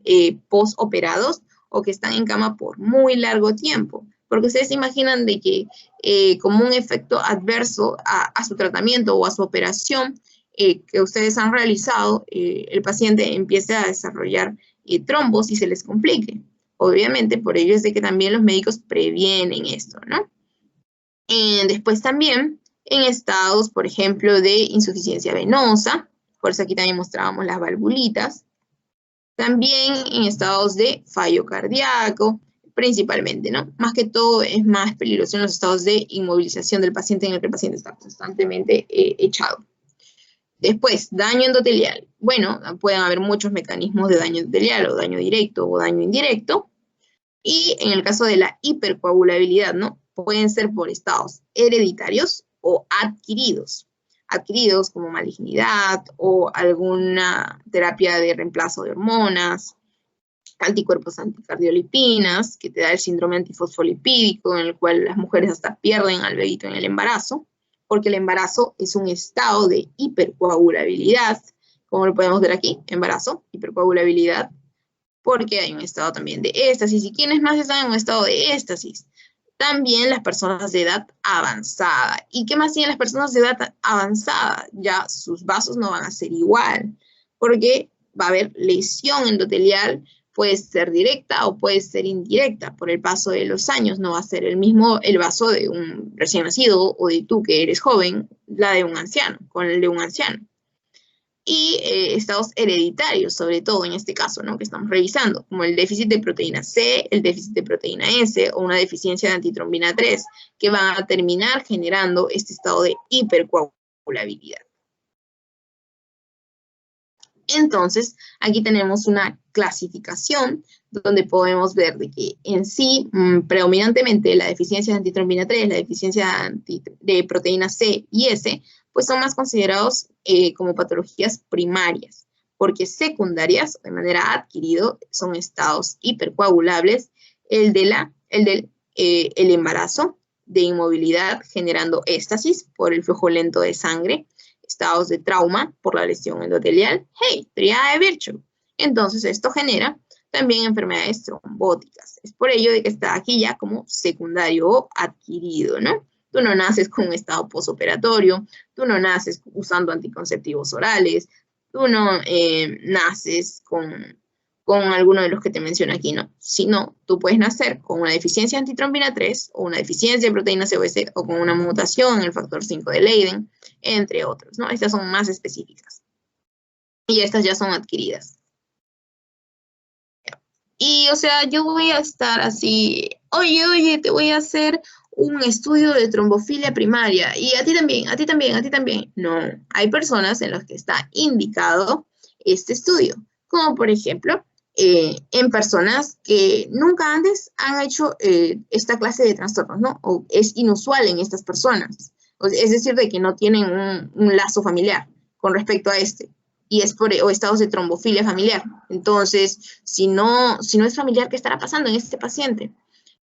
postoperados o que están en cama por muy largo tiempo. Porque ustedes se imaginan de que como un efecto adverso a su tratamiento o a su operación que ustedes han realizado, el paciente empiece a desarrollar trombos y se les complique. Obviamente, por ello es de que también los médicos previenen esto, ¿no? Después también en estados, por ejemplo, de insuficiencia venosa, por eso aquí también mostrábamos las valvulitas. También en estados de fallo cardíaco, principalmente, ¿no? Más que todo es más peligroso en los estados de inmovilización del paciente en el que el paciente está constantemente echado. Después, daño endotelial. Bueno, pueden haber muchos mecanismos de daño endotelial, o daño directo o daño indirecto. Y en el caso de la hipercoagulabilidad, ¿no? Pueden ser por estados hereditarios o adquiridos. Adquiridos como malignidad o alguna terapia de reemplazo de hormonas, anticuerpos anticardiolipinas, que te da el síndrome antifosfolipídico, en el cual las mujeres hasta pierden al bebito en el embarazo, porque el embarazo es un estado de hipercoagulabilidad, como lo podemos ver aquí, embarazo, hipercoagulabilidad, porque hay un estado también de éstasis. ¿Y quiénes más están en un estado de éstasis? También las personas de edad avanzada. ¿Y qué más tienen las personas de edad avanzada? Ya sus vasos no van a ser igual, porque va a haber lesión endotelial, puede ser directa o puede ser indirecta. Por el paso de los años no va a ser el mismo el vaso de un recién nacido o de tú que eres joven, la de un anciano, con el de un anciano. Y estados hereditarios, sobre todo en este caso, ¿no? Que estamos revisando, como el déficit de proteína C, el déficit de proteína S o una deficiencia de antitrombina 3, que van a terminar generando este estado de hipercoagulabilidad. Entonces, aquí tenemos una clasificación donde podemos ver de que en sí, predominantemente, la deficiencia de antitrombina 3, la deficiencia de proteína C y S, pues son más considerados como patologías primarias, porque secundarias, de manera adquirido, son estados hipercoagulables, el del embarazo, de inmovilidad generando éstasis por el flujo lento de sangre, estados de trauma por la lesión endotelial, hey, tríada de Virchow. Entonces esto genera también enfermedades trombóticas. Es por ello de que está aquí ya como secundario o adquirido, ¿no? Tú no naces con un estado postoperatorio, tú no naces usando anticonceptivos orales, tú no naces con alguno de los que te menciono aquí, ¿no? Sino, tú puedes nacer con una deficiencia de antitrombina 3 o una deficiencia de proteína C o con una mutación en el factor 5 de Leiden, entre otros, ¿no? Estas son más específicas. Y estas ya son adquiridas. Y, o sea, yo voy a estar así, oye, te voy a hacer un estudio de trombofilia primaria, y a ti también, a ti también, a ti también. No, hay personas en las que está indicado este estudio, como por ejemplo, en personas que nunca antes han hecho esta clase de trastornos, ¿no? O es inusual en estas personas. Es decir, de que no tienen un lazo familiar con respecto a este. Y es o estados de trombofilia familiar. Entonces, si no es familiar, ¿qué estará pasando en este paciente?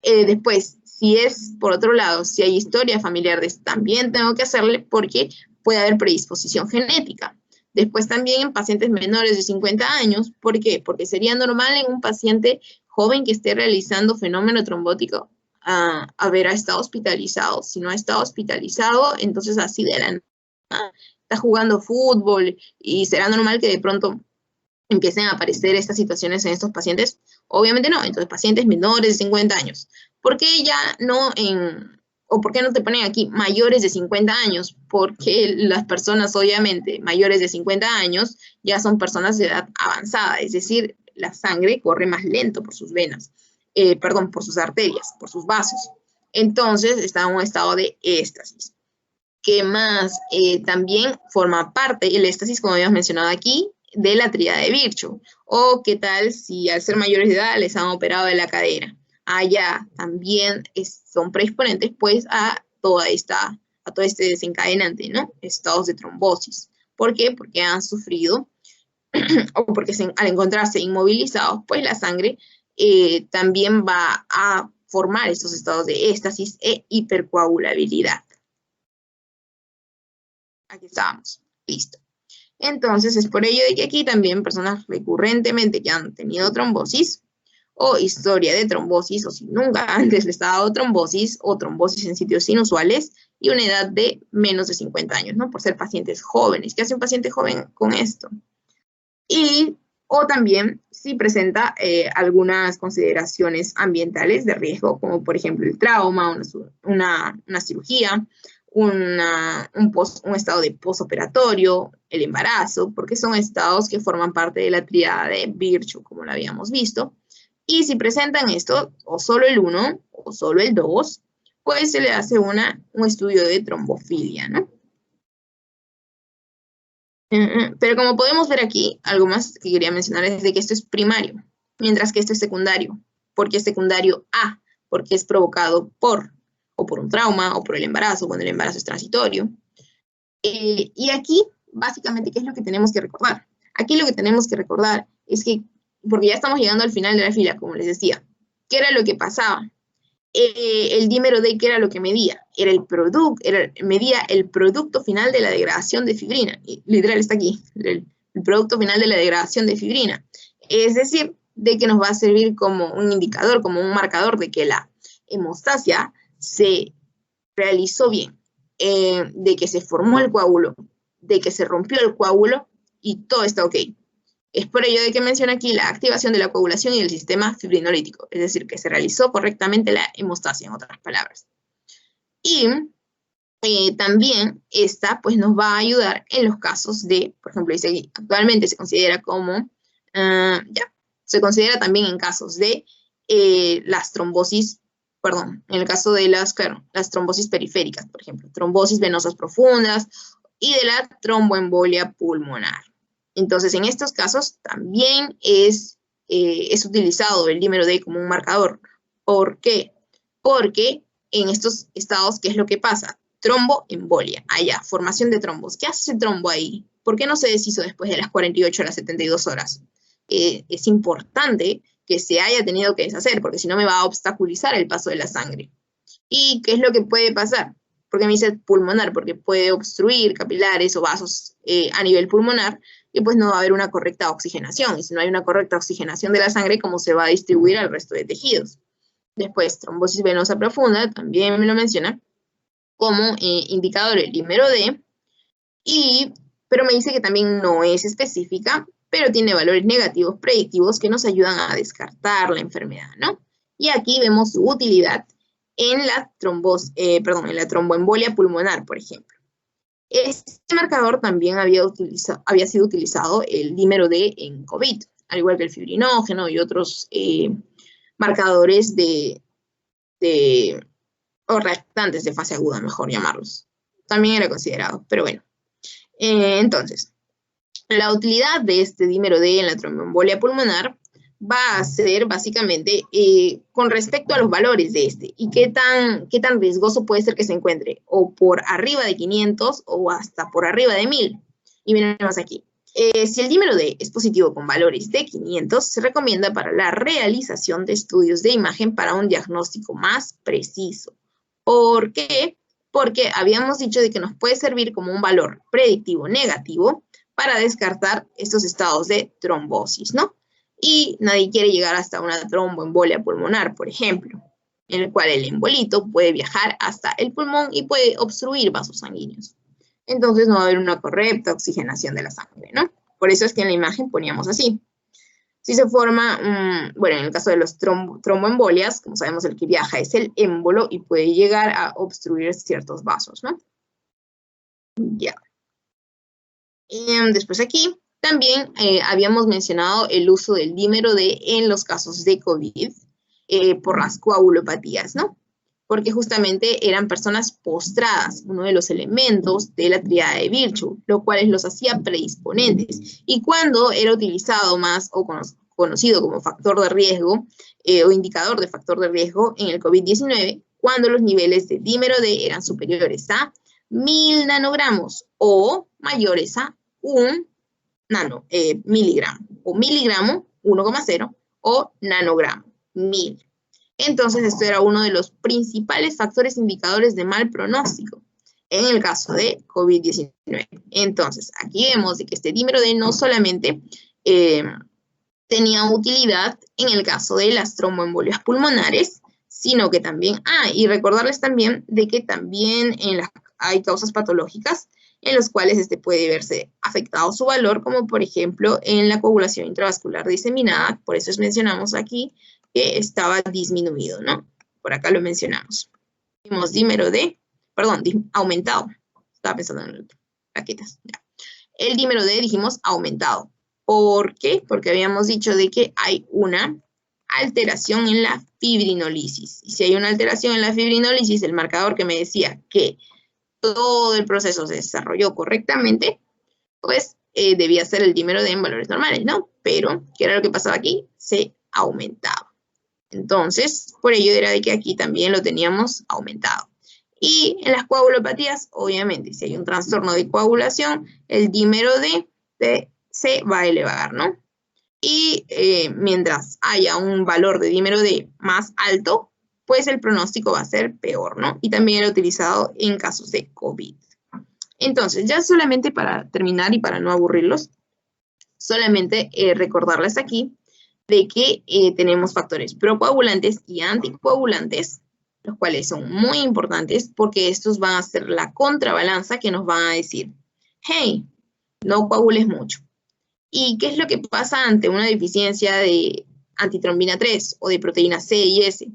Después, si es, por otro lado, si hay historia familiar, también tengo que hacerle porque puede haber predisposición genética. Después también en pacientes menores de 50 años, ¿por qué? Porque sería normal en un paciente joven que esté realizando fenómeno trombótico haber estado hospitalizado. Si no ha estado hospitalizado, entonces así de la nada está jugando fútbol y será normal que de pronto empiecen a aparecer estas situaciones en estos pacientes. Obviamente no, entonces pacientes menores de 50 años. ¿Por qué ya no o por qué no te ponen aquí mayores de 50 años? Porque las personas obviamente mayores de 50 años ya son personas de edad avanzada, es decir, la sangre corre más lento por sus venas, por sus arterias, por sus vasos. Entonces está en un estado de éstasis. ¿Qué más? También forma parte, el éxtasis, como habíamos mencionado aquí, de la tríada de Virchow. O qué tal si al ser mayores de edad les han operado de la cadera. Allá también son predisponentes pues a todo este desencadenante, ¿no? Estados de trombosis. ¿Por qué? Porque han sufrido o porque al encontrarse inmovilizados, pues la sangre también va a formar estos estados de éxtasis e hipercoagulabilidad. Aquí estábamos, listo. Entonces, es por ello de que aquí también personas recurrentemente que han tenido trombosis o historia de trombosis, o si nunca antes les ha dado trombosis o trombosis en sitios inusuales y una edad de menos de 50 años, ¿no? Por ser pacientes jóvenes. ¿Qué hace un paciente joven con esto? O también si presenta algunas consideraciones ambientales de riesgo, como por ejemplo el trauma, una cirugía, un estado de postoperatorio, el embarazo, porque son estados que forman parte de la tríada de Virchow, como lo habíamos visto. Y si presentan esto, o solo el 1 o solo el 2, pues se le hace un estudio de trombofilia, ¿no? Pero como podemos ver aquí, algo más que quería mencionar es de que esto es primario, mientras que esto es secundario. ¿Por qué es secundario A? Porque es provocado por un trauma, o por el embarazo, cuando el embarazo es transitorio. Y aquí, básicamente, ¿qué es lo que tenemos que recordar? Aquí lo que tenemos que recordar es que, porque ya estamos llegando al final de la fila, como les decía, ¿qué era lo que pasaba? El dímero D, ¿qué era lo que medía? Medía el producto final de la degradación de fibrina. Y literal está aquí, el producto final de la degradación de fibrina. Es decir, de que nos va a servir como un indicador, como un marcador de que la hemostasia se realizó bien, de que se formó el coágulo, de que se rompió el coágulo y todo está ok. Es por ello de que menciona aquí la activación de la coagulación y el sistema fibrinolítico, es decir, que se realizó correctamente la hemostasia, en otras palabras. Y también esta pues nos va a ayudar en los casos de, por ejemplo, dice aquí, actualmente se considera como, se considera también en casos de las trombosis, en el caso de las trombosis periféricas, por ejemplo, trombosis venosas profundas y de la tromboembolia pulmonar. Entonces, en estos casos también es utilizado el dímero D como un marcador. ¿Por qué? Porque en estos estados, ¿qué es lo que pasa? Tromboembolia, allá, formación de trombos. ¿Qué hace ese trombo ahí? ¿Por qué no se deshizo después de las 48 a las 72 horas? Es importante que se haya tenido que deshacer, porque si no me va a obstaculizar el paso de la sangre. ¿Y qué es lo que puede pasar? Porque me dice pulmonar, porque puede obstruir capilares o vasos a nivel pulmonar, y pues no va a haber una correcta oxigenación. Y si no hay una correcta oxigenación de la sangre, ¿cómo se va a distribuir al resto de tejidos? Después, trombosis venosa profunda, también me lo menciona, como indicador el dímero D, pero me dice que también no es específica, pero tiene valores negativos predictivos que nos ayudan a descartar la enfermedad, ¿no? Y aquí vemos su utilidad en la tromboembolia pulmonar, por ejemplo. Este marcador también había sido utilizado el dímero D en COVID, al igual que el fibrinógeno y otros marcadores o reactantes de fase aguda, mejor llamarlos. También era considerado, pero bueno. Entonces, la utilidad de este dímero D en la tromboembolia pulmonar va a ser básicamente con respecto a los valores de este y qué tan riesgoso puede ser que se encuentre, o por arriba de 500 o hasta por arriba de 1000. Y miremos aquí. Si el dímero D es positivo con valores de 500, se recomienda para la realización de estudios de imagen para un diagnóstico más preciso. ¿Por qué? Porque habíamos dicho de que nos puede servir como un valor predictivo negativo para descartar estos estados de trombosis, ¿no? Y nadie quiere llegar hasta una tromboembolia pulmonar, por ejemplo, en el cual el embolito puede viajar hasta el pulmón y puede obstruir vasos sanguíneos. Entonces no va a haber una correcta oxigenación de la sangre, ¿no? Por eso es que en la imagen poníamos así. Si se forma, bueno, en el caso de los tromboembolias, como sabemos, el que viaja es el émbolo y puede llegar a obstruir ciertos vasos, ¿no? Ya. Después aquí también habíamos mencionado el uso del dímero D en los casos de COVID por las coagulopatías, ¿no? Porque justamente eran personas postradas, uno de los elementos de la tríada de Virchow, lo cual los hacía predisponentes. Y cuando era utilizado más o conocido como factor de riesgo o indicador de factor de riesgo en el COVID-19, cuando los niveles de dímero D eran superiores a 1000 nanogramos o mayores a 1 miligramo, o miligramo 1,0 o nanogramo 1000. Entonces, esto era uno de los principales factores indicadores de mal pronóstico en el caso de COVID-19. Entonces, aquí vemos de que este dímero D no solamente tenía utilidad en el caso de las tromboembolias pulmonares, sino que también, y recordarles también de que también hay causas patológicas en los cuales puede verse afectado su valor, como por ejemplo en la coagulación intravascular diseminada. Por eso mencionamos aquí que estaba disminuido, ¿no? Por acá lo mencionamos. Vimos dímero D, perdón, aumentado. Estaba pensando en plaquetas. Ya. El dímero D dijimos aumentado. ¿Por qué? Porque habíamos dicho de que hay una alteración en la fibrinólisis. Y si hay una alteración en la fibrinólisis, el marcador que me decía que todo el proceso se desarrolló correctamente, pues debía ser el dímero D en valores normales, ¿no? Pero, ¿qué era lo que pasaba aquí? Se aumentaba. Entonces, por ello era de que aquí también lo teníamos aumentado. Y en las coagulopatías, obviamente, si hay un trastorno de coagulación, el dímero D se va a elevar, ¿no? Y mientras haya un valor de dímero D más alto, pues el pronóstico va a ser peor, ¿no? Y también era utilizado en casos de COVID. Entonces, ya solamente para terminar y para no aburrirlos, solamente recordarles aquí de que tenemos factores procoagulantes y anticoagulantes, los cuales son muy importantes porque estos van a ser la contrabalanza que nos van a decir, hey, no coagules mucho. ¿Y qué es lo que pasa ante una deficiencia de antitrombina 3 o de proteína C y S?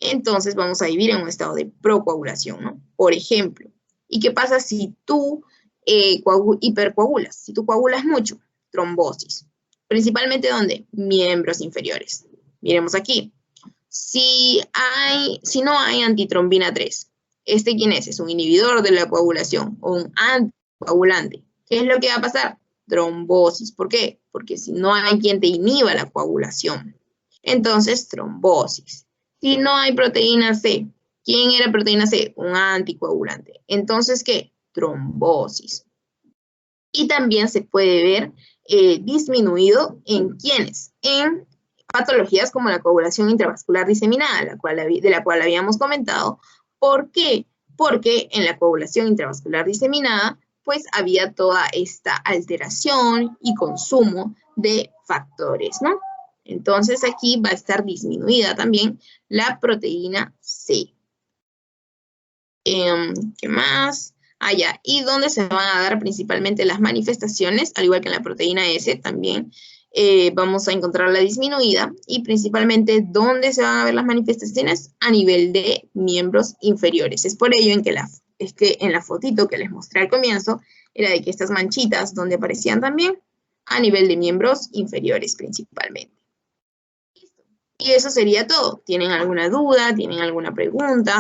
Entonces vamos a vivir en un estado de procoagulación, ¿no? Por ejemplo, ¿y qué pasa si tú hipercoagulas? Si tú coagulas mucho, trombosis. Principalmente, ¿dónde? Miembros inferiores. Miremos aquí. Si no hay antitrombina 3, ¿quién es? Es un inhibidor de la coagulación o un anticoagulante. ¿Qué es lo que va a pasar? trombosis. ¿Por qué? Porque si no hay quien te inhiba la coagulación, entonces trombosis. Si no hay proteína C, ¿quién era proteína C? Un anticoagulante. Entonces, ¿qué? Trombosis. Y también se puede ver disminuido en ¿quiénes? En patologías como la coagulación intravascular diseminada, de la cual habíamos comentado. ¿Por qué? Porque en la coagulación intravascular diseminada, pues había toda esta alteración y consumo de factores, ¿no? Entonces aquí va a estar disminuida también la proteína C. ¿Qué más? Ya. ¿Y dónde se van a dar principalmente las manifestaciones? Al igual que en la proteína S también vamos a encontrar la disminuida. Y principalmente, ¿dónde se van a ver las manifestaciones? A nivel de miembros inferiores. Es por ello que en la fotito que les mostré al comienzo, era de que estas manchitas, donde aparecían también, a nivel de miembros inferiores principalmente. Listo. Y eso sería todo. ¿Tienen alguna duda? ¿Tienen alguna pregunta?